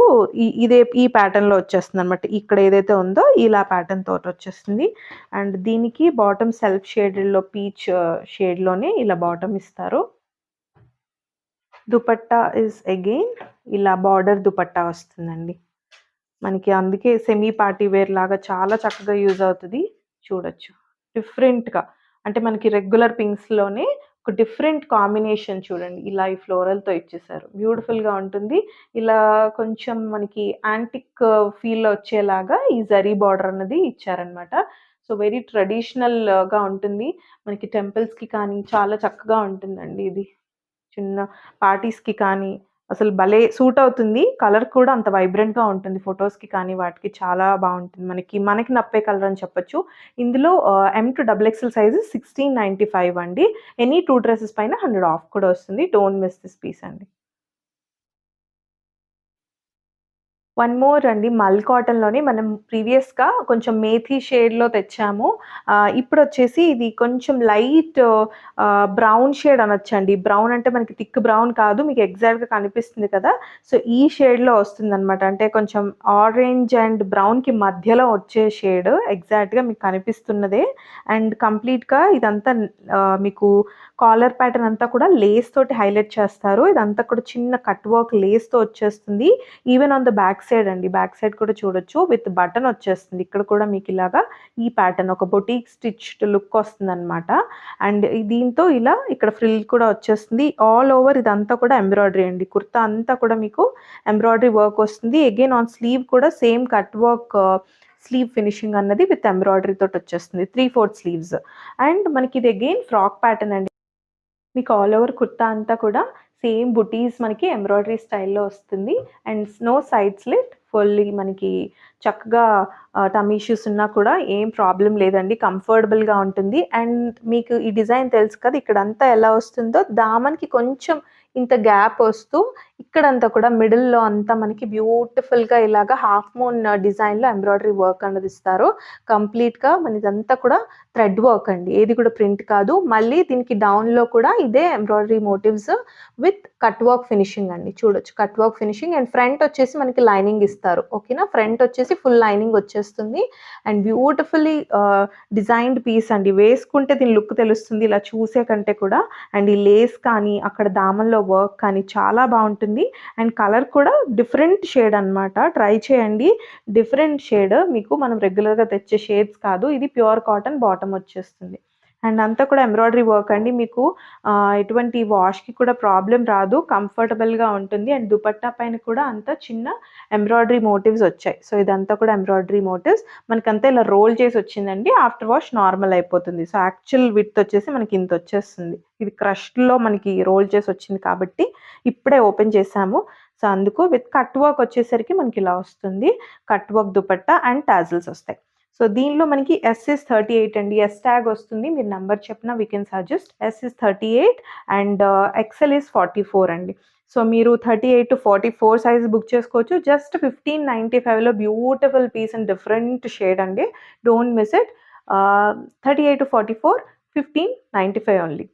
ఈ ప్యాటర్న్‌లో వచ్చేస్తుందనమాట. ఇక్కడ ఏదైతే ఉందో ఇలా ప్యాటర్న్ తోటి వచ్చేస్తుంది. అండ్ దీనికి బాటమ్ సెల్ఫ్ షేడెడ్‌లో పీచ్ షేడ్‌లోనే ఇలా బాటమ్ ఇస్తారు. దుపట్టా ఈస్ అగైన్ ఇలా బార్డర్ దుపట్టా వస్తుందండి. మనకి అందుకే సెమీ పార్టీ వేర్ లాగా చాలా చక్కగా యూజ్ అవుతది. చూడొచ్చు. డిఫరెంట్‌గా అంటే మనకి రెగ్యులర్ పింక్స్‌లోనే ఒక డిఫరెంట్ కాంబినేషన్ చూడండి. ఇలా ఈ ఫ్లోరల్‌తో ఇచ్చేసారు. బ్యూటిఫుల్‌గా ఉంటుంది. ఇలా కొంచెం మనకి యాంటిక్ ఫీల్ వచ్చేలాగా ఈ జరీ బార్డర్ అన్నది ఇచ్చారనమాట. సో, వెరీ ట్రెడిషనల్‌గా ఉంటుంది. మనకి టెంపుల్స్‌కి కానీ చాలా చక్కగా ఉంటుందండి ఇది. చిన్న పార్టీస్‌కి కానీ అసలు భలే సూట్ అవుతుంది. కలర్ కూడా అంత వైబ్రెంట్‌గా ఉంటుంది. ఫోటోస్‌కి కానీ వాటికి చాలా బావుంటుంది. మనకి నప్పే కలర్ అని చెప్పొచ్చు. ఇందులో M2 డబుల్ ఎక్సెల్ సైజ్ 1695 అండి. ఎనీ 2 డ్రెసెస్ పైన 100 ఆఫ్ కూడా వస్తుంది. డోంట్ మిస్ దిస్ పీస్ అండి. వన్ మోర్ అండి. మల్ కాటన్‌లోనే మనం ప్రీవియస్‌గా కొంచెం మేథీ షేడ్‌లో తెచ్చాము. ఇప్పుడొచ్చేసి ఇది కొంచెం లైట్ బ్రౌన్ షేడ్ అనొచ్చండి. బ్రౌన్ అంటే మనకి థిక్ బ్రౌన్ కాదు. మీకు ఎగ్జాక్ట్‌గా కనిపిస్తుంది కదా! సో, ఈ షేడ్‌లో వస్తుందనమాట. అంటే కొంచెం ఆరెంజ్ అండ్ బ్రౌన్‌కి మధ్యలో వచ్చే షేడ్ ఎగ్జాక్ట్‌గా మీకు కనిపిస్తున్నదే. అండ్ కంప్లీట్‌గా ఇదంతా మీకు కాలర్ ప్యాటర్న్ అంతా కూడా లేస్ తోటి హైలైట్ చేస్తారు. ఇదంతా కూడా చిన్న కట్ వర్క్ లేస్‌తో వచ్చేస్తుంది. Even on the back side అండి. బ్యాక్ సైడ్ కూడా చూడొచ్చు విత్ బటన్ వచ్చేస్తుంది. ఇక్కడ కూడా మీకు ఇలాగా ఈ ప్యాటర్న్ ఒక బొటీక్ స్టిచ్డ్ లుక్ వస్తుందనమాట. అండ్ దీంతో ఇలా ఇక్కడ ఫ్రిల్ కూడా వచ్చేస్తుంది. ఆల్ ఓవర్ ఇదంతా కూడా ఎంబ్రాయిడరీ అండి. కుర్తా అంతా కూడా మీకు ఎంబ్రాయిడరీ వర్క్ వస్తుంది. అగైన్ ఆన్ స్లీవ్ కూడా same cut work sleeve finishing అన్నది విత్ ఎంబ్రాయిడరీ తోటి వచ్చేస్తుంది. 3/4 స్లీవ్స్. అండ్ మనకి ఇది అగైన్ ఫ్రాక్ ప్యాటర్న్ అండి. మీకు ఆల్ ఓవర్ కుర్తా అంతా కూడా సేమ్ బుటీస్ మనకి ఎంబ్రాయిడరీ స్టైల్‌లో వస్తుంది. And no side slit. Fully మనకి చక్కగా టమ్మీ ఇష్యూస్ ఉన్నా కూడా ఏం ప్రాబ్లమ్ లేదండి. కంఫర్టబుల్‌గా ఉంటుంది. అండ్ మీకు ఈ డిజైన్ తెలుసు కదా! ఇక్కడంతా ఎలా వస్తుందో దామన్‌కి కొంచెం ఇంత గ్యాప్ వస్తూ ఇక్కడంతా కూడా మిడిల్‌లో అంతా మనకి బ్యూటిఫుల్‌గా ఇలాగా హాఫ్ మూన్ డిజైన్‌లో ఎంబ్రాయిడరీ వర్క్ అన్నది ఇస్తారు. కంప్లీట్‌గా మనదంతా కూడా థ్రెడ్ వర్క్ అండి. ఏది కూడా ప్రింట్ కాదు. మళ్ళీ దీనికి డౌన్‌లో కూడా ఇదే embroidery motifs with cut work finishing అండి. చూడొచ్చు cut work finishing and front వచ్చేసి మనకి లైనింగ్ ఇస్తారు. ఓకేనా? ఫ్రంట్ వచ్చేసి ఫుల్ లైనింగ్ వచ్చేస్తుంది. అండ్ బ్యూటిఫుల్లీ డిజైన్డ్ పీస్ అండి. వేసుకుంటే దీని లుక్ తెలుస్తుంది ఇలా చూసే కంటే కూడా. అండ్ ఈ లేస్ కానీ అక్కడ దామన్‌లో వర్క్ కానీ చాలా బావుంటుంది. అండ్ కలర్ కూడా డిఫరెంట్ షేడ్ అనమాట. ట్రై చేయండి. డిఫరెంట్ షేడ్ మీకు మనం రెగ్యులర్‌గా తెచ్చే షేడ్స్ కాదు. ఇది ప్యూర్ కాటన్ బాటమ్ వచ్చేస్తుంది. అండ్ అంతా కూడా ఎంబ్రాయిడరీ వర్క్ అండి. మీకు ఎటువంటి వాష్‌కి కూడా ప్రాబ్లమ్ రాదు. కంఫర్టబుల్‌గా ఉంటుంది. అండ్ దుపట్టా పైన కూడా అంతా చిన్న ఎంబ్రాయిడరీ మోటివ్స్ వచ్చాయి. సో ఇదంతా కూడా ఎంబ్రాయిడరీ మోటివ్స్. మనకంతా ఇలా రోల్ చేసి వచ్చిందండి. ఆఫ్టర్ వాష్ నార్మల్ అయిపోతుంది. సో యాక్చువల్ విడ్త్ వచ్చేసి మనకి ఇంత వచ్చేస్తుంది. ఇది క్రష్డ్‌లో మనకి రోల్ చేసి వచ్చింది కాబట్టి ఇప్పుడే ఓపెన్ చేసాము. సో అందుకు విత్ కట్ వర్క్ వచ్చేసరికి మనకి ఇలా వస్తుంది. Cut work dupatta and tassels వస్తాయి. సో దీనిలో మనకి ఎస్ ఇస్ 38 అండి. ఎస్ ట్యాగ్ వస్తుంది. మీరు నంబర్ చెప్పినా we can suggest. S is 38 and XL is 44 అండి. సో మీరు 38-44 సైజ్ బుక్ చేసుకోవచ్చు. జస్ట్ 1595లో beautiful piece and different shade అండి. Don't miss it. 38-44 1595 only.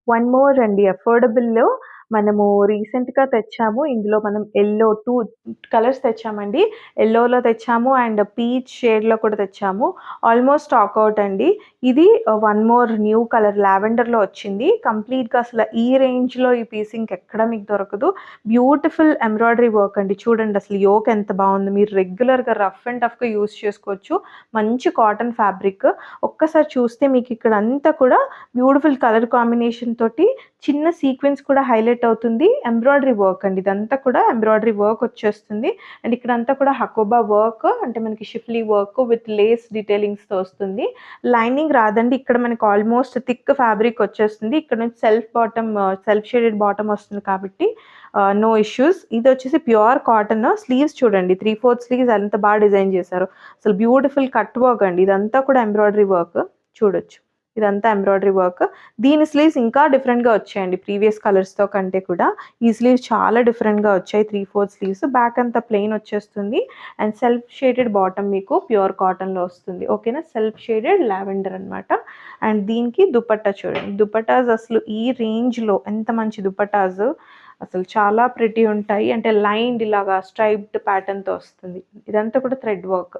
One more అండి అఫోర్డబుల్‌లో మనము రీసెంట్‌గా తెచ్చాము. ఇందులో మనం యెల్లో 2 కలర్స్ తెచ్చామండి. యెల్లోలో తెచ్చాము అండ్ పీచ్ షేడ్‌లో కూడా తెచ్చాము. ఆల్మోస్ట్ స్టాక్ ఔట్ అండి. ఇది వన్ మోర్ న్యూ కలర్ లావెండర్‌లో వచ్చింది. కంప్లీట్‌గా అసలు ఈ రేంజ్‌లో ఈ పీస్ ఇంకెక్కడ మీకు దొరకదు. బ్యూటిఫుల్ ఎంబ్రాయిడరీ వర్క్ అండి. చూడండి అసలు యోక్ ఎంత బావుందో. మీరు రెగ్యులర్‌గా రఫ్ అండ్ టఫ్‌గా యూజ్ చేసుకోవచ్చు. మంచి కాటన్ ఫ్యాబ్రిక్. ఒక్కసారి చూస్తే మీకు ఇక్కడ అంతా కూడా బ్యూటిఫుల్ కలర్ కాంబినేషన్ తోటి చిన్న సీక్వెన్స్ కూడా హైలైట్ అవుతుంది. ఎంబ్రాయిడరీ వర్క్ అండి. ఇదంతా కూడా ఎంబ్రాయిడరీ వర్క్ వచ్చేస్తుంది. అండ్ ఇక్కడంతా కూడా హకోబా వర్క్ అంటే మనకి షిఫ్లీ వర్క్ విత్ లేస్ డీటెయిలింగ్స్‌తో వస్తుంది. లైనింగ్ రాదండి. ఇక్కడ మనకి ఆల్మోస్ట్ థిక్ ఫ్యాబ్రిక్ వచ్చేస్తుంది. ఇక్కడ నుంచి సెల్ఫ్ షేడెడ్ బాటమ్ వస్తుంది కాబట్టి నో ఇష్యూస్. ఇది వచ్చేసి ప్యూర్ కాటన్. స్లీవ్స్ చూడండి 3/4 స్లీవ్స్ ఎంత బాగా డిజైన్ చేశారో. అసలు బ్యూటిఫుల్ కట్ వర్క్ అండి. ఇదంతా కూడా ఎంబ్రాయిడరీ వర్క్ చూడొచ్చు. ఇదంతా ఎంబ్రాయిడరీ వర్క్. దీని స్లీవ్స్ ఇంకా డిఫరెంట్‌గా వచ్చాయండి. ప్రీవియస్ కలర్స్‌తో కంటే కూడా ఈ స్లీవ్స్ చాలా డిఫరెంట్‌గా వచ్చాయి. 3/4 స్లీవ్స్. బ్యాక్ అంతా ప్లెయిన్ వచ్చేస్తుంది. అండ్ సెల్ఫ్ షేడెడ్ బాటమ్ మీకు ప్యూర్ కాటన్‌లో వస్తుంది. ఓకేనా? సెల్ఫ్ షేడెడ్ లావెండర్ అనమాట. అండ్ దీనికి దుపట్టా చూడండి. దుపట్టాస్ అసలు ఈ రేంజ్‌లో ఎంత మంచి దుపట్టాస్ అసలు చాలా ప్రిటీ ఉంటాయి. అంటే లైన్డ్ ఇలాగా స్ట్రైప్డ్ ప్యాటర్న్‌తో వస్తుంది. ఇదంతా కూడా థ్రెడ్ వర్క్.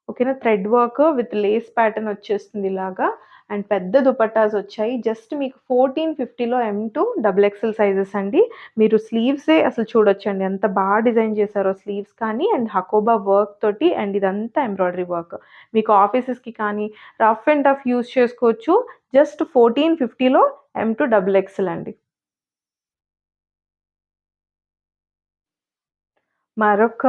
ఓకేనా? Thread work with lace pattern వచ్చేస్తుంది ఇలాగా. అండ్ పెద్ద దుపట్టాస్ వచ్చాయి. జస్ట్ మీకు 1450లో డబుల్ ఎక్సెల్ సైజెస్ అండి. మీరు స్లీవ్సే అసలు చూడొచ్చండి. ఎంత బాగా డిజైన్ చేశారో స్లీవ్స్ కానీ అండ్ హకోబా వర్క్ తోటి అండ్ ఇదంతా ఎంబ్రాయిడరీ వర్క్. మీకు ఆఫీసెస్‌కి కానీ రఫ్ అండ్ టఫ్ యూజ్ చేసుకోవచ్చు. జస్ట్ 1450లో డబుల్ ఎక్సెల్ అండి. మరొక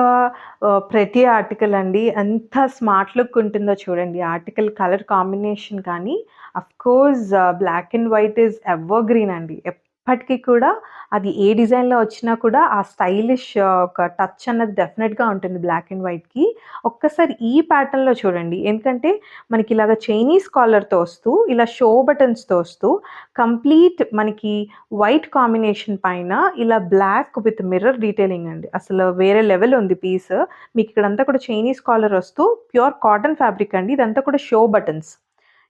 ప్రతి ఆర్టికల్ అండి. ఎంత స్మార్ట్ లుక్ ఉంటుందో చూడండి. ఆర్టికల్ కలర్ కాంబినేషన్ కానీ of course black and white is evergreen అండి. ఎప్పటికి కూడా అది ఏ డిజైన్‌లో వచ్చినా కూడా ఆ స్టైలిష్ ఒక టచ్ అన్నది డెఫినెట్‌గా ఉంటుంది బ్లాక్ అండ్ వైట్‌కి. ఒక్కసారి ఈ ప్యాటర్న్‌లో చూడండి. ఎందుకంటే మనకి ఇలాగ చైనీస్ కాలర్‌తో వస్తూ, ఇలా షో బటన్స్‌తో వస్తూ కంప్లీట్ మనకి వైట్ కాంబినేషన్ పైన ఇలా బ్లాక్ విత్ మిర్రర్ డీటెయిలింగ్ అండి. అసలు వేరే లెవెల్ ఉంది పీస్. మీకు ఇక్కడంతా కూడా చైనీస్ కాలర్ వస్తూ ప్యూర్ కాటన్ ఫ్యాబ్రిక్ అండి. ఇదంతా కూడా షో బటన్స్.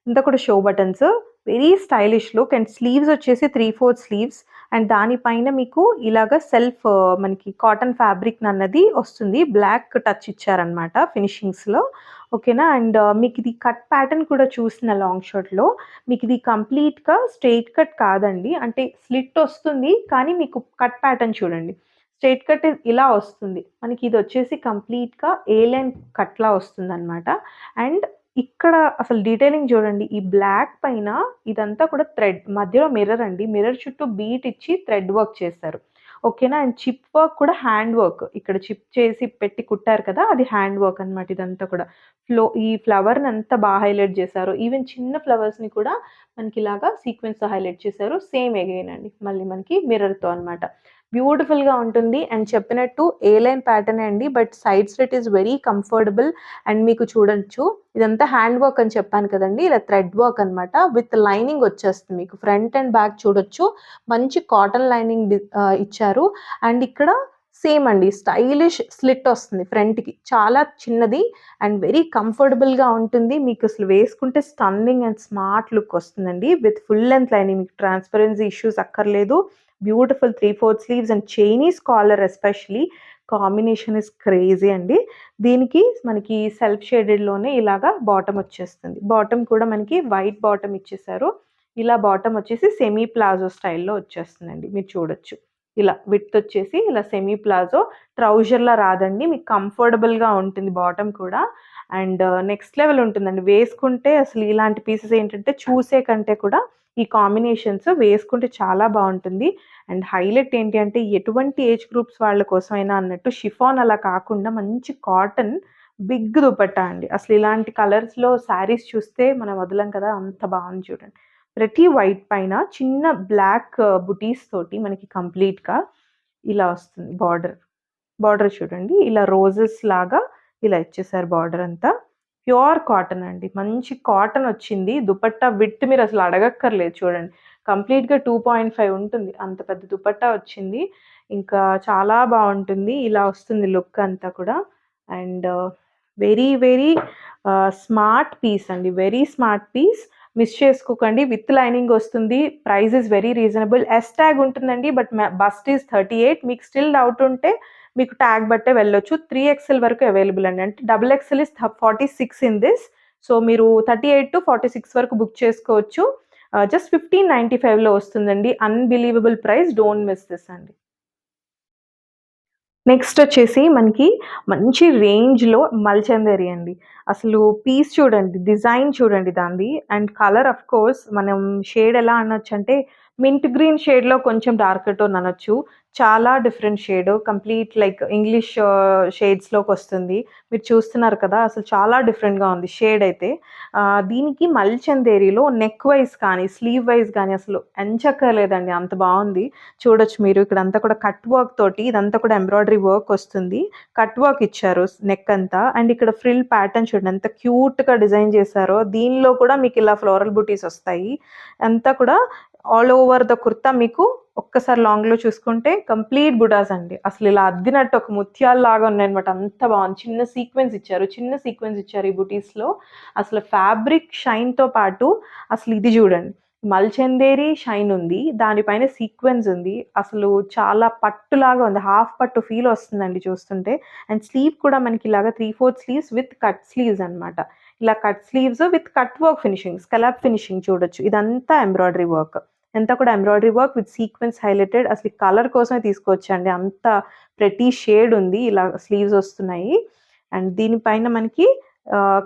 ఇదంతా కూడా show buttons. Very stylish look and sleeves వచ్చేసి 3/4 స్లీవ్స్ అండ్ దానిపైన మీకు ఇలాగ సెల్ఫ్ మనకి కాటన్ ఫ్యాబ్రిక్ అన్నది వస్తుంది. బ్లాక్ టచ్ ఇచ్చారనమాట ఫినిషింగ్స్‌లో. ఓకేనా. అండ్ మీకు ఇది కట్ ప్యాటర్న్ కూడా చూసిన లాంగ్ షర్ట్‌లో మీకు ఇది కంప్లీట్‌గా స్ట్రెయిట్ కట్ కాదండి. అంటే స్లిట్ వస్తుంది. కానీ మీకు కట్ ప్యాటర్న్ చూడండి. స్ట్రెయిట్ కట్ ఇలా వస్తుంది. మనకి ఇదొచ్చేసి కంప్లీట్‌గా ఏ లైన్ కట్‌లా వస్తుందనమాట. అండ్ ఇక్కడ అసలు డీటెయిలింగ్ చూడండి. ఈ బ్లాక్ పైన ఇదంతా కూడా థ్రెడ్ మధ్యలో మిర్రర్ అండి. మిర్రర్ చుట్టూ బీట్ ఇచ్చి థ్రెడ్ వర్క్ చేశారు. ఓకేనా. అండ్ చిప్ వర్క్ కూడా హ్యాండ్ వర్క్. ఇక్కడ చిప్ చేసి పెట్టి కుట్టారు కదా! అది హ్యాండ్ వర్క్ అనమాట ఇదంతా కూడా. ఈ ఫ్లవర్‌ని ఎంత హైలైట్ చేశారో. ఈవెన్ చిన్న ఫ్లవర్స్‌ని కూడా మనకిలాగా సీక్వెన్స్‌తో హైలైట్ చేశారు. సేమ్ అగైన్ అండి. మళ్ళీ మనకి మిర్రర్‌తో అనమాట. బ్యూటిఫుల్‌గా ఉంటుంది. అండ్ చెప్పినట్టు ఏ లైన్ ప్యాటర్నే అండి. But side slit is very comfortable. And మీకు చూడొచ్చు ఇదంతా హ్యాండ్ వర్క్ అని చెప్పాను కదండీ! ఇలా థ్రెడ్ వర్క్ అనమాట. విత్ లైనింగ్ వచ్చేస్తుంది మీకు. ఫ్రంట్ అండ్ బ్యాక్ చూడొచ్చు. మంచి కాటన్ లైనింగ్ ఇచ్చారు. అండ్ ఇక్కడ సేమ్ అండి. స్టైలిష్ స్లిట్ వస్తుంది ఫ్రంట్‌కి. చాలా చిన్నది అండ్ వెరీ కంఫర్టబుల్‌గా ఉంటుంది. మీకు అసలు వేసుకుంటే స్టన్నింగ్ అండ్ స్మార్ట్ లుక్ వస్తుందండి. With full length lining. మీకు ట్రాన్స్‌పరెన్సీ ఇష్యూస్ అక్కర్లేదు. Beautiful 3/4 sleeves and Chinese collar especially combination is crazy అండి. దీనికి మనకి సెల్ఫ్ షేడెడ్‌లోనే ఇలాగా బాటమ్ వచ్చేస్తుంది. బాటమ్ కూడా మనకి వైట్ బాటమ్ ఇచ్చేసారు. ఇలా బాటమ్ వచ్చేసి సెమీ ప్లాజో స్టైల్‌లో వచ్చేస్తుందండి. మీరు చూడొచ్చు. ఇలా విడ్త్ వచ్చేసి ఇలా సెమీ ప్లాజో ట్రౌజర్‌లా రాదండి. మీకు కంఫర్టబుల్‌గా ఉంటుంది బాటమ్ కూడా. అండ్ నెక్స్ట్ లెవెల్ ఉంటుందండి. వేసుకుంటే అసలు ఇలాంటి పీసెస్ ఏంటంటే చూసే కంటే కూడా ఈ కాంబినేషన్స్ వేసుకుంటే చాలా బావుంటుంది. అండ్ హైలైట్ ఏంటి అంటే ఎటువంటి ఏజ్ గ్రూప్స్ వాళ్ళ కోసమైనా అన్నట్టు షిఫాన్ అలా కాకుండా మంచి కాటన్ బిగ్ దుపట్టా అండి. అసలు ఇలాంటి కలర్స్‌లో శారీస్ చూస్తే మనం వదలం కదా! అంత బావుంది చూడండి. ప్రతి వైట్ పైన చిన్న బ్లాక్ బుటీస్ తోటి మనకి కంప్లీట్‌గా ఇలా వస్తుంది బార్డర్. బార్డర్ చూడండి. ఇలా రోజెస్ లాగా ఇలా ఇచ్చేసారు బార్డర్ అంతా. ప్యూర్ కాటన్ అండి. మంచి కాటన్ వచ్చింది. దుపట్టా విడ్త్ మీరు అసలు అడగక్కర్లేదు చూడండి. కంప్లీట్‌గా 2.5 ఉంటుంది. అంత పెద్ద దుపట్టా వచ్చింది. ఇంకా చాలా బావుంటుంది. ఇలా వస్తుంది లుక్ అంతా కూడా. And very, very smart piece అండి. Very smart piece. మిస్ చేసుకోకండి. విత్ లైనింగ్ వస్తుంది. Price is very reasonable. S tag ఉంటుందండి. But bust is 38. మీకు స్టిల్ డౌట్ ఉంటే మీకు ట్యాగ్ బట్టే వెళ్ళొచ్చు. 3XL వరకు అవైలబుల్ అండి. అంటే double XL is 46 in this. So మీరు 38-46 వరకు బుక్ చేసుకోవచ్చు. జస్ట్ 1595లో వస్తుందండి. Unbelievable price. Don't miss this అండి. నెక్స్ట్ వచ్చేసి మనకి మంచి రేంజ్‌లో మల్చందరి అండి. అసలు పీస్ చూడండి, డిజైన్ చూడండి దానిది. అండ్ కలర్ ఆఫ్‌కోర్స్ మనం షేడ్ ఎలా అనొచ్చంటే మింట్ గ్రీన్ షేడ్‌లో కొంచెం డార్కర్ టోన్ అనొచ్చు. చాలా different shade. Complete like English షేడ్స్‌లోకొస్తుంది. మీరు చూస్తున్నారు కదా! అసలు చాలా డిఫరెంట్‌గా ఉంది షేడ్ అయితే. దీనికి మల్చందేరిలో నెక్ వైస్ కానీ, స్లీవ్ వైస్ గానీ అసలు ఎంచక్కర్లేదండి. అంత బావుంది. చూడొచ్చు మీరు ఇక్కడంతా కూడా కట్ వర్క్ తోటి ఇదంతా కూడా ఎంబ్రాయిడరీ వర్క్ వస్తుంది. కట్ వర్క్ ఇచ్చారు నెక్ అంతా. అండ్ ఇక్కడ ఫ్రిల్ ప్యాటర్న్ చూడండి ఎంత క్యూట్‌గా డిజైన్ చేశారో. దీనిలో కూడా మీకు ఇలా ఫ్లోరల్ బూటీస్ వస్తాయి. అంతా కూడా ఆల్ ఓవర్ ద కుర్తా మీకు ఒక్కసారి లాంగ్‌లో చూసుకుంటే కంప్లీట్ బుటాస్ అండి. అసలు ఇలా అద్దినట్టు ఒక ముత్యాల్లాగా ఉన్నాయన్నమాట. అంత బావుంది. చిన్న సీక్వెన్స్ ఇచ్చారు. చిన్న సీక్వెన్స్ ఇచ్చారు ఈ బుటీస్‌లో. అసలు ఫ్యాబ్రిక్ షైన్‌తో పాటు అసలు ఇది చూడండి. మల్చందేరి షైన్ ఉంది. దానిపైన సీక్వెన్స్ ఉంది. అసలు చాలా పట్టులాగా ఉంది. హాఫ్ పట్టు ఫీల్ వస్తుందండి చూస్తుంటే. అండ్ స్లీవ్ కూడా మనకి ఇలాగా 3/4 స్లీవ్స్ విత్ కట్ స్లీవ్స్ అనమాట. ఇలా cut sleeves with cut work finishing, scallop finishing చూడొచ్చు. ఇదంతా ఎంబ్రాయిడరీ వర్క్. అంతా కూడా embroidery work with sequence highlighted. అసలు ఈ కలర్ కోసమే తీసుకొచ్చండి. అంత ప్రెటీ షేడ్ ఉంది. ఇలా స్లీవ్స్ వస్తున్నాయి. అండ్ దీనిపైన మనకి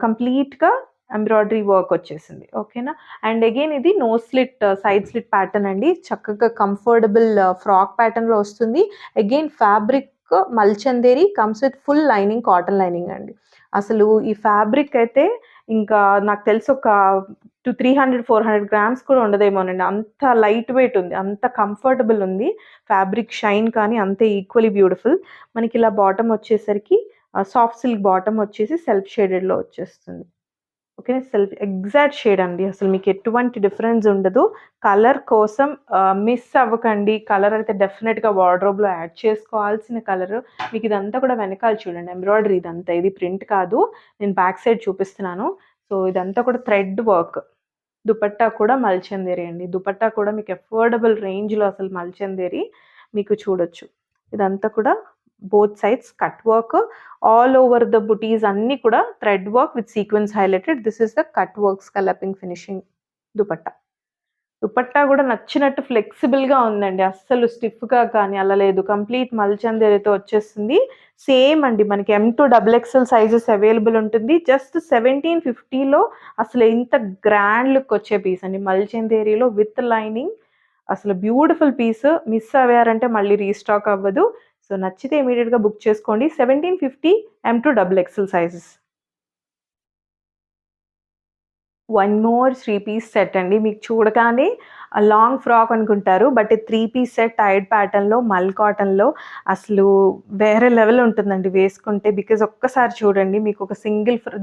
కంప్లీట్‌గా ఎంబ్రాయిడరీ వర్క్ వచ్చేసింది. ఓకేనా. అండ్ అగైన్ ఇది no slit side slit pattern అండి. చక్కగా కంఫర్టబుల్ ఫ్రాక్ ప్యాటర్న్‌లో వస్తుంది. Again fabric Mulchanderi comes with full lining, cotton lining అండి. అసలు ఈ ఫ్యాబ్రిక్ అయితే ఇంకా నాకు తెలిసి ఒక 300-400 గ్రామ్స్ కూడా ఉండదేమోనండి. అంత లైట్ వెయిట్ ఉంది. అంత కంఫర్టబుల్ ఉంది. ఫ్యాబ్రిక్ షైన్ కానీ అంతే ఈక్వల్లీ బ్యూటిఫుల్. మనకి ఇలా బాటమ్ వచ్చేసరికి సాఫ్ట్ సిల్క్ బాటమ్ వచ్చేసి సెల్ఫ్ షేడెడ్‌లో వచ్చేస్తుంది. ఓకే. ఎగ్జాక్ట్ షేడ్ అండి. అసలు మీకు ఎటువంటి డిఫరెన్స్ ఉండదు. కలర్ కోసం మిస్ అవ్వకండి. కలర్ అయితే డెఫినిట్‌గా వార్డ్‌రోబ్‌లో యాడ్ చేసుకోవాల్సిన కలరు. మీకు ఇదంతా కూడా వెనకాల చూడండి ఎంబ్రాయిడరీ ఇదంతా. ఇది ప్రింట్ కాదు. నేను బ్యాక్ సైడ్ చూపిస్తున్నాను. సో, ఇదంతా కూడా థ్రెడ్ వర్క్. దుపట్టా కూడా మల్చందేరి అండి. దుపట్టా కూడా మీకు అఫోర్డబుల్ రేంజ్‌లో అసలు మల్చందేరి మీకు చూడొచ్చు. ఇదంతా కూడా both sides cut work, all over the బుటీస్ అన్నీ కూడా thread work with sequence highlighted. This is the cut work scalloping finishing dupatta. Dupatta గూడా నచ్చినట్టు ఫ్లెక్సిబుల్‌గా ఉందండి. అస్సలు స్టిఫ్‌గా కానీ అలా లేదు. కంప్లీట్ మల్చందేరితో వచ్చేస్తుంది. సేమ్ అండి మనకి M2 double XL sizes available ఉంటుంది. జస్ట్ 1750లో అసలు ఇంత గ్రాండ్ లుక్ వచ్చే పీస్ అండి. మల్చందేరిలో విత్ లైనింగ్ అసలు బ్యూటిఫుల్ పీస్. మిస్ అవ్వారంటే మళ్ళీ రీస్టాక్ అవ్వదు. సో, నచ్చితే ఇమ్మీడియేట్‌గా బుక్ చేసుకోండి. 1750 M2 double XL sizes. One more 3 piece set అండి. మీకు చూడగానే లాంగ్ ఫ్రాక్ అనుకుంటారు. బట్ 3 పీస్ సెట్ టైడ్ ప్యాటర్న్‌లో మల్ కాటన్‌లో అసలు వేరే లెవెల్ ఉంటుందండి వేసుకుంటే. బికాజ్ ఒక్కసారి చూడండి మీకు ఒక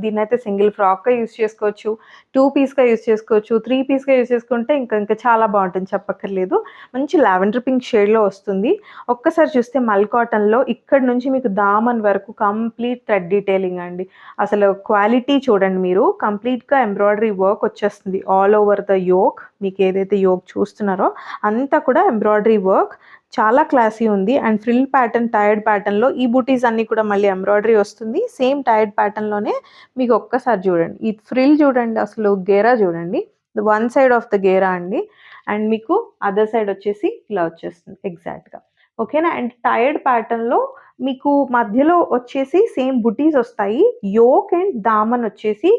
దీన్నైతే సింగిల్ ఫ్రాక్‌గా యూజ్ చేసుకోవచ్చు. 2 పీస్‌గా యూజ్ చేసుకోవచ్చు. 3 పీస్‌గా యూజ్ చేసుకుంటే ఇంకా చాలా బావుంటుంది చెప్పక్కర్లేదు. మంచి లావెండర్ పింక్ షేడ్‌లో వస్తుంది. ఒక్కసారి చూస్తే మల్ కాటన్‌లో ఇక్కడి నుంచి మీకు దామన్ వరకు కంప్లీట్ థ్రెడ్ డీటెయిలింగ్ అండి. అసలు క్వాలిటీ చూడండి మీరు. కంప్లీట్‌గా ఎంబ్రాయిడరీ వర్క్ వచ్చేస్తుంది. All over the yoke. మీకు ఏదైతే యోక్ చూస్తున్నారో అంతా కూడా ఎంబ్రాయిడరీ వర్క్. చాలా క్లాసీ ఉంది. అండ్ ఫ్రిల్ ప్యాటర్న్, టైర్డ్ ప్యాటర్న్‌లో ఈ బూటీస్ అన్నీ కూడా మళ్ళీ ఎంబ్రాయిడరీ వస్తుంది. సేమ్ టైర్డ్ ప్యాటర్న్‌లోనే మీకు ఒక్కసారి చూడండి. ఈ ఫ్రిల్ చూడండి, అసలు గేరా చూడండి. వన్ సైడ్ ఆఫ్ ద గేరా అండి. అండ్ మీకు అదర్ సైడ్ వచ్చేసి ఇలా వచ్చేస్తుంది ఎగ్జాక్ట్‌గా. ఓకేనా? అండ్ టైర్డ్ ప్యాటర్న్‌లో మీకు మధ్యలో వచ్చేసి సేమ్ బుటీస్ వస్తాయి. యోక్ అండ్ దామన్ వచ్చేసి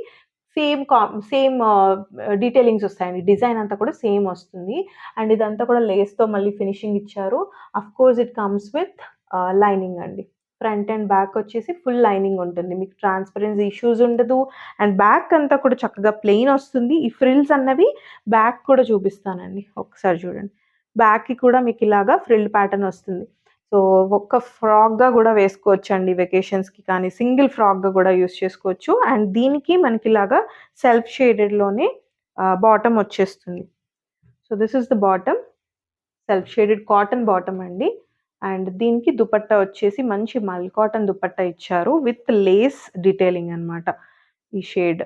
సేమ్ డీటెయిలింగ్స్ వస్తాయండి. డిజైన్ అంతా కూడా సేమ్ వస్తుంది. అండ్ ఇదంతా కూడా లేస్‌తో మళ్ళీ ఫినిషింగ్ ఇచ్చారు. Of course it comes with lining అండి. ఫ్రంట్ అండ్ బ్యాక్ వచ్చేసి ఫుల్ లైనింగ్ ఉంటుంది. మీకు ట్రాన్స్‌పరెన్సీ ఇష్యూస్ ఉండదు. అండ్ బ్యాక్ అంతా కూడా చక్కగా ప్లెయిన్ వస్తుంది. ఈ ఫ్రిల్స్ అన్నవి బ్యాక్ కూడా చూపిస్తానండి. ఒక్కసారి చూడండి. బ్యాక్‌కి కూడా మీకు ఇలాగా ఫ్రిల్ ప్యాటర్న్ వస్తుంది. సో, ఒక్క ఫ్రాక్‌గా గూడా వేసుకోవచ్చండి వెకేషన్స్‌కి కానీ, సింగిల్ ఫ్రాక్‌గా గూడా యూజ్ చేసుకోవచ్చు. అండ్ దీనికి మనకిలాగా సెల్ఫ్ షేడెడ్‌లోనే బాటమ్ వచ్చేస్తుంది. So, this is the bottom. Self shaded cotton bottom అండి. అండ్ దీనికి దుపట్టా వచ్చేసి మంచి మల్ కాటన్ దుపట్టా ఇచ్చారు. విత్ లేస్ డీటెయిలింగ్ అనమాట. ఈ షేడ్.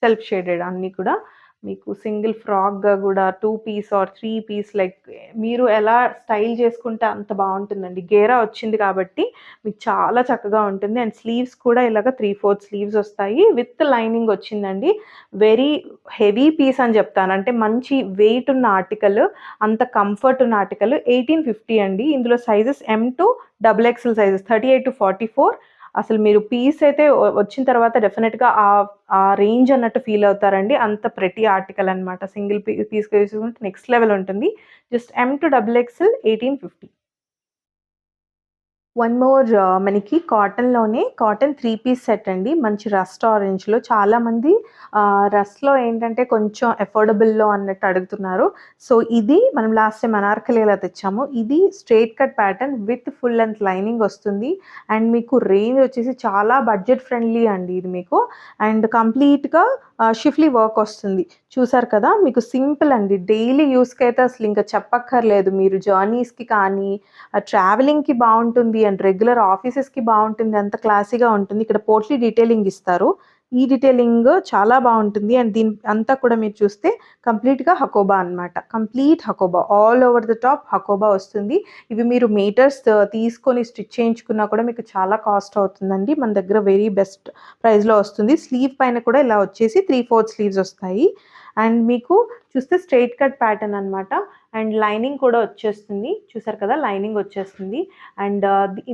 సెల్ఫ్ షేడెడ్ అన్నీ కూడా మీకు సింగిల్ ఫ్రాక్‌గా గూడా 2 పీస్ ఆర్ 3 పీస్ లైక్ మీరు ఎలా స్టైల్ చేసుకుంటే అంత బావుంటుందండి. గేరా వచ్చింది కాబట్టి మీకు చాలా చక్కగా ఉంటుంది. అండ్ స్లీవ్స్ కూడా ఇలాగ 3/4 స్లీవ్స్ వస్తాయి. విత్ లైనింగ్ వచ్చిందండి. వెరీ హెవీ పీస్ అని చెప్తాను. అంటే మంచి వెయిట్ ఉన్న ఆర్టికల్, అంత కంఫర్ట్ ఉన్న ఆర్టికల్. 1850 అండి. ఇందులో sizes M2 double XL sizes 38-44. అసలు మీరు పీస్ అయితే వచ్చిన తర్వాత డెఫినిట్‌గా ఆ రేంజ్ అన్నట్టు ఫీల్ అవుతారండి. అంత ప్రెటీ ఆర్టికల్ అనమాట. సింగిల్ పీస్‌గా తీసుకుంటే నెక్స్ట్ లెవెల్ ఉంటుంది. Just M2 double XL 1850. One more మనకి కాటన్‌లోనే కాటన్ 3 పీస్ సెట్ అండి. మంచి రస్ట్ ఆరెంజ్‌లో చాలామంది రస్ట్‌లో ఏంటంటే కొంచెం అఫోర్డబుల్‌లో అన్నట్టు అడుగుతున్నారు. సో, ఇది మనం లాస్ట్ టైమ్ అనార్కలి ఎలా తెచ్చామో ఇది straight cut pattern with full length lining వస్తుంది. అండ్ మీకు రేంజ్ వచ్చేసి చాలా బడ్జెట్ ఫ్రెండ్లీ అండి ఇది మీకు. అండ్ కంప్లీట్‌గా షిఫ్లీ వర్క్ వస్తుంది. చూసారు కదా! మీకు సింపుల్ అండి. డైలీ యూజ్‌కైతే అసలు ఇంక చెప్పక్కర్లేదు. మీరు జర్నీస్‌కి కానీ ట్రావెలింగ్‌కి బావుంటుంది అండ్ రెగ్యులర్ ఆఫీసెస్‌కి బావుంటుంది. అంత క్లాసీగా ఉంటుంది. ఇక్కడ పోట్లీ డీటెయిలింగ్ ఇస్తారు. ఈ డీటెయిలింగ్ చాలా బావుంటుంది. అండ్ దీని అంతా కూడా మీరు చూస్తే కంప్లీట్‌గా హకోబా అనమాట. Complete Hakoba. All over the top Hakoba వస్తుంది. ఇవి మీరు మీటర్స్ తీసుకొని స్టిచ్ చేయించుకున్నా కూడా మీకు చాలా కాస్ట్ అవుతుందండి. మన దగ్గర వెరీ బెస్ట్ ప్రైస్‌లో వస్తుంది. స్లీవ్ పైన కూడా ఇలా వచ్చేసి 3/4 స్లీవ్స్ వస్తాయి. అండ్ మీకు చూస్తే స్ట్రెయిట్ కట్ ప్యాటర్న్ అనమాట. అండ్ లైనింగ్ కూడా వచ్చేస్తుంది. చూసారు కదా! లైనింగ్ వచ్చేస్తుంది. అండ్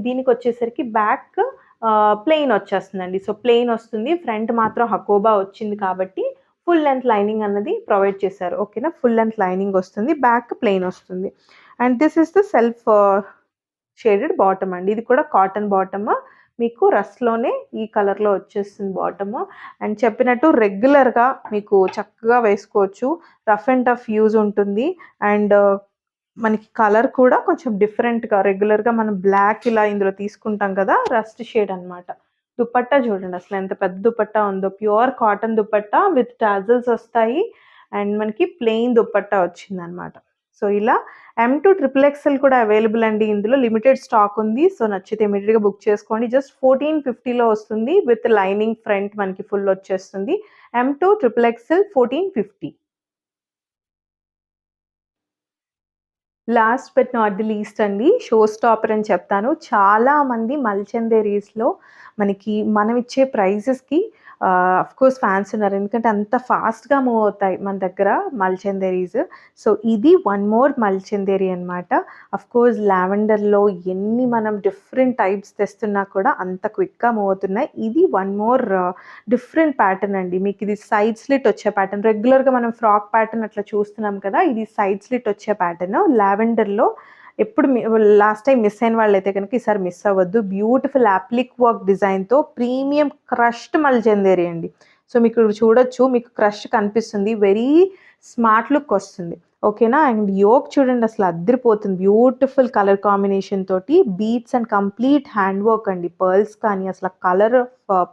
దీనికొచ్చేసరికి బ్యాక్ ప్లెయిన్ వచ్చేస్తుందండి. సో, ప్లెయిన్ వస్తుంది. ఫ్రంట్ మాత్రం హకోబా వచ్చింది కాబట్టి ఫుల్ లెంగ్త్ లైనింగ్ అన్నది ప్రొవైడ్ చేశారు. ఓకేనా? ఫుల్ లెంగ్త్ లైనింగ్ వస్తుంది. బ్యాక్ ప్లెయిన్ వస్తుంది. And this is the self shaded bottom అండి. ఇది కూడా కాటన్ బాటమ్. మీకు రస్ట్‌లోనే ఈ కలర్‌లో వచ్చేస్తుంది బాటము. అండ్ చెప్పినట్టు రెగ్యులర్‌గా మీకు చక్కగా వేసుకోవచ్చు. రఫ్ అండ్ టఫ్ యూజ్ ఉంటుంది. అండ్ మనకి కలర్ కూడా కొంచెం డిఫరెంట్‌గా రెగ్యులర్‌గా మనం బ్లాక్ ఇలా ఇందులో తీసుకుంటాం కదా! రస్ట్ షేడ్ అనమాట. దుపట్టా చూడండి అసలు ఎంత పెద్ద దుపట్టా ఉందో. Pure cotton dupatta with tassels వస్తాయి. అండ్ మనకి ప్లెయిన్ దుపట్టా వచ్చిందనమాట. సో, ఇలా M2 ట్రిపుల్ ఎక్స్ఎల్ కూడా అవైలబుల్ అండి. ఇందులో లిమిటెడ్ స్టాక్ ఉంది. సో, నచ్చితే ఇమ్మీడియేట్‌గా బుక్ చేసుకోండి. జస్ట్ 1450లో వస్తుంది. విత్ లైనింగ్ ఫ్రంట్ మనకి ఫుల్ వచ్చేస్తుంది. M2 triple XL 1450. Last but not the least అండి. షో స్టాపర్ అని చెప్తాను. చాలామంది మల్చందేరీస్‌లో మనకి మనం ఇచ్చే ప్రైజెస్‌కి ఆఫ్‌కోర్స్ ఫ్యాన్స్ ఉన్నారు. ఎందుకంటే అంత ఫాస్ట్‌గా మూవ్ అవుతాయి మన దగ్గర మల్చందేరీస్. సో, ఇది వన్ మోర్ మల్చందేరి అనమాట. ఆఫ్‌కోర్స్ లావెండర్‌లో ఎన్ని మనం డిఫరెంట్ టైప్స్ తెస్తున్నా కూడా అంత క్విక్‌గా మూవ్ అవుతున్నాయి. ఇది వన్ మోర్ డిఫరెంట్ ప్యాటర్న్ అండి. మీకిది సైడ్ స్లిట్ వచ్చే ప్యాటర్న్. రెగ్యులర్‌గా మనం ఫ్రాక్ ప్యాటర్న్ అట్లా చూస్తున్నాం కదా! ఇది సైడ్ స్లిట్ వచ్చే ప్యాటర్న్. లావెండర్‌లో ఎప్పుడు లాస్ట్ టైమ్ మిస్ అయిన వాళ్ళైతే కనుక ఈసారి మిస్ అవ్వద్దు. బ్యూటిఫుల్ అప్లిక్ వర్క్ డిజైన్‌తో ప్రీమియం క్రష్డ్ మల్చందేరి అండి. సో, మీకు చూడొచ్చు. మీకు క్రష్ కనిపిస్తుంది. వెరీ స్మార్ట్ లుక్ వస్తుంది. ఓకేనా? అండ్ యోక్ చూడండి అసలు అద్దిరిపోతుంది. బ్యూటిఫుల్ కలర్ కాంబినేషన్ తోటి beads and complete hand work అండి. పర్ల్స్ కానీ అసలు కలర్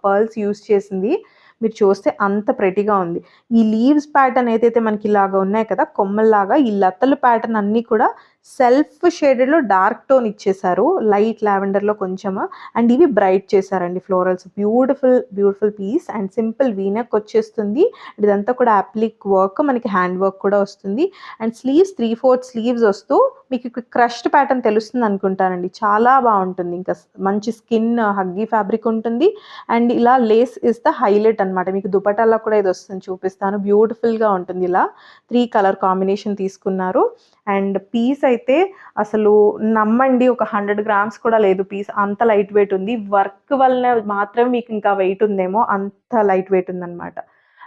పర్ల్స్ యూజ్ చేసింది మీరు చూస్తే అంత ప్రెటీగా ఉంది. ఈ లీవ్స్ ప్యాటర్న్ ఏదైతే మనకి ఇలాగ ఉన్నాయి కదా! కొమ్మల్లాగా ఈ లతలు ప్యాటర్న్ అన్నీ కూడా సెల్ఫ్ షేడెడ్‌లో డార్క్ టోన్ ఇచ్చేసారు. లైట్ లావెండర్‌లో కొంచెము అండ్ ఇవి బ్రైట్ చేశారండి florals. Beautiful, beautiful piece and simple V neck వచ్చేస్తుంది. ఇదంతా కూడా అప్లిక్ వర్క్ మనకి హ్యాండ్ వర్క్ కూడా వస్తుంది. అండ్ స్లీవ్స్ 3/4 స్లీవ్స్ వస్తూ మీకు క్రష్డ్ ప్యాటర్న్ తెలుస్తుంది అనుకుంటానండి. చాలా బావుంటుంది. ఇంకా మంచి స్కిన్ హగ్గీ ఫ్యాబ్రిక్ ఉంటుంది. అండ్ ఇలా లేస్ ఇస్ ద హైలైట్ అనమాట. మీకు దుపట్టాలో కూడా ఇది వస్తుంది చూపిస్తాను. బ్యూటిఫుల్‌గా ఉంటుంది ఇలా. 3 కలర్ కాంబినేషన్ తీసుకున్నారు. అండ్ పీస్ అయితే అసలు నమ్మండి ఒక 100 గ్రామ్స్ కూడా లేదు పీస్. అంత లైట్ వెయిట్ ఉంది. వర్క్ వలన మాత్రమే మీకు ఇంకా వెయిట్ ఉందేమో అంత లైట్ వెయిట్ ఉందనమాట.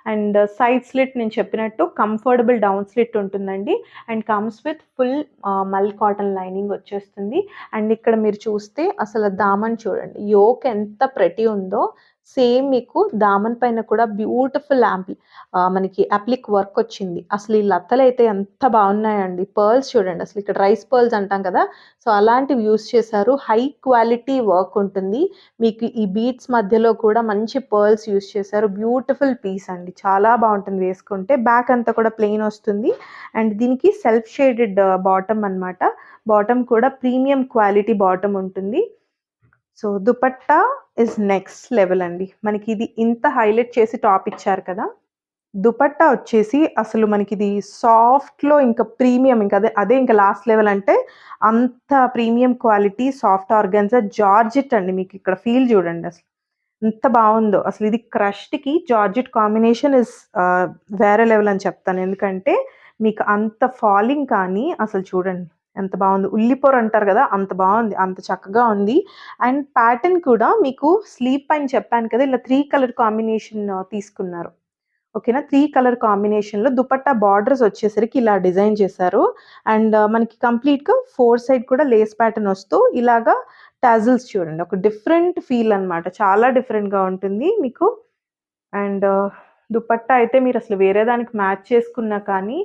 అండ్ సైడ్ స్లిట్ నేను చెప్పినట్టు కంఫర్టబుల్ డౌన్ స్లిట్ ఉంటుందండి. అండ్ కమ్స్ విత్ ఫుల్ మల్ కాటన్ లైనింగ్ వచ్చేస్తుంది. అండ్ ఇక్కడ మీరు చూస్తే అసలు దామన్ చూడండి. యోక్ ఎంత ప్రెటీ ఉందో సేమ్ మీకు దామన్ పైన కూడా బ్యూటిఫుల్ మనకి అప్లిక్ వర్క్ వచ్చింది. అసలు ఈ లతలైతే ఎంత బాగున్నాయండి. పర్ల్స్ చూడండి అసలు ఇక్కడ రైస్ పర్ల్స్ అంటాం కదా! సో, అలాంటివి యూజ్ చేశారు. హై క్వాలిటీ వర్క్ ఉంటుంది. మీకు ఈ బీడ్స్ మధ్యలో కూడా మంచి పర్ల్స్ యూజ్ చేశారు. బ్యూటిఫుల్ పీస్ అండి. చాలా బావుంటుంది వేసుకుంటే. బ్యాక్ అంతా కూడా ప్లెయిన్ వస్తుంది. అండ్ దీనికి సెల్ఫ్ షేడెడ్ బాటమ్ అనమాట. బాటమ్ కూడా ప్రీమియం క్వాలిటీ బాటమ్ ఉంటుంది. So, dupatta is next level అండి. మనకి ఇది ఇంత హైలైట్ చేసి టాప్ ఇచ్చారు కదా! దుపట్టా వచ్చేసి అసలు మనకిది సాఫ్ట్‌లో ఇంకా ప్రీమియం ఇంకా అదే అదే ఇంకా లాస్ట్ లెవెల్ అంటే అంత premium quality soft organza georgette అండి. మీకిక్కడ ఫీల్ చూడండి అసలు. ఎంత బావుందో. అసలు ఇది క్రష్డ్‌కి జార్జెట్ కాంబినేషన్ వేరే లెవెల్ అని చెప్తాను. ఎందుకంటే మీకు అంత ఫాలింగ్ కానీ అసలు చూడండి ఎంత బావుందో. ఉల్లిపొర అంటారు గదా! అంత బావుంది. అంత చక్కగా ఉంది. అండ్ ప్యాటర్న్ కూడా మీకు స్లీవ్ పైన చెప్పాను కదా! ఇలా 3 కలర్ కాంబినేషన్ తీసుకున్నారు. ఓకేనా. 3 కలర్ కాంబినేషన్‌లో దుపట్టా బార్డర్స్ వచ్చేసరికి ఇలా డిజైన్ చేశారు. అండ్ మనకి కంప్లీట్‌గా 4 సైడ్ కూడా లేస్ ప్యాటర్న్ వస్తూ ఇలాగా టాజిల్స్ చూడండి. ఒక డిఫరెంట్ ఫీల్ అనమాట. చాలా డిఫరెంట్‌గా ఉంటుంది మీకు. అండ్ దుపట్టా అయితే మీరసలు వేరే దానికి మ్యాచ్ చేసుకున్నా కానీ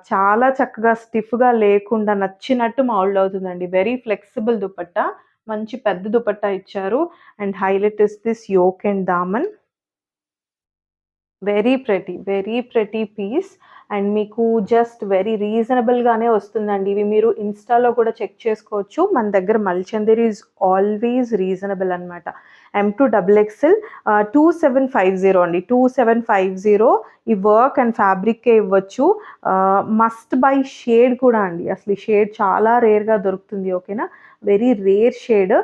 చాలా చక్కగా స్టిఫ్‌గా లేకుండా నచ్చినట్టు మౌల్డ్ అవుతుందండి. Very flexible dupatta. మంచి పెద్ద దుపట్టా ఇచ్చారు. And highlight is this yoke and దామన్. Very pretty piece. అండ్ మీకు జస్ట్ వెరీ రీజనబుల్‌గానే వస్తుందండి. ఇవి మీరు ఇన్‌స్టాలో కూడా చెక్ చేసుకోవచ్చు. మన దగ్గర మల్చందేరి ఈజ్ ఆల్వేస్ రీజనబుల్ అనమాట. M2 XXL 2750 అండి. 2750 ఈ వర్క్ అండ్ ఫ్యాబ్రిక్కే ఇవ్వచ్చు. మస్ట్ బై షేడ్ కూడా అండి. అసలు ఈ షేడ్ చాలా రేర్‌గా దొరుకుతుంది. ఓకేనా. Very rare shade.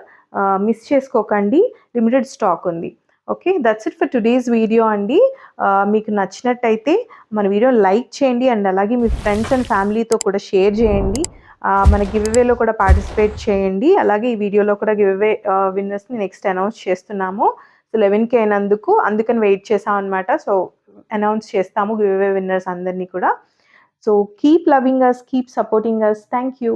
మిస్ చేసుకోకండి. లిమిటెడ్ స్టాక్ ఉంది. Okay. That's it for today's video అండి. మీకు నచ్చినట్టయితే మన వీడియోని లైక్ చేయండి. అండ్ అలాగే మీ ఫ్రెండ్స్ అండ్ ఫ్యామిలీతో కూడా షేర్ చేయండి. మన గివ్ అవేలో కూడా పార్టిసిపేట్ చేయండి. అలాగే ఈ వీడియోలో కూడా గివ్ అవే విన్నర్స్‌ని నెక్స్ట్ అనౌన్స్ చేస్తున్నాము. సో, 11,000 అయినందుకు అందుకని వెయిట్ చేశామనమాట. సో, అనౌన్స్ చేస్తాము గివ్ అవే విన్నర్స్ అందరిని కూడా. సో, keep loving us, keep supporting us. Thank you.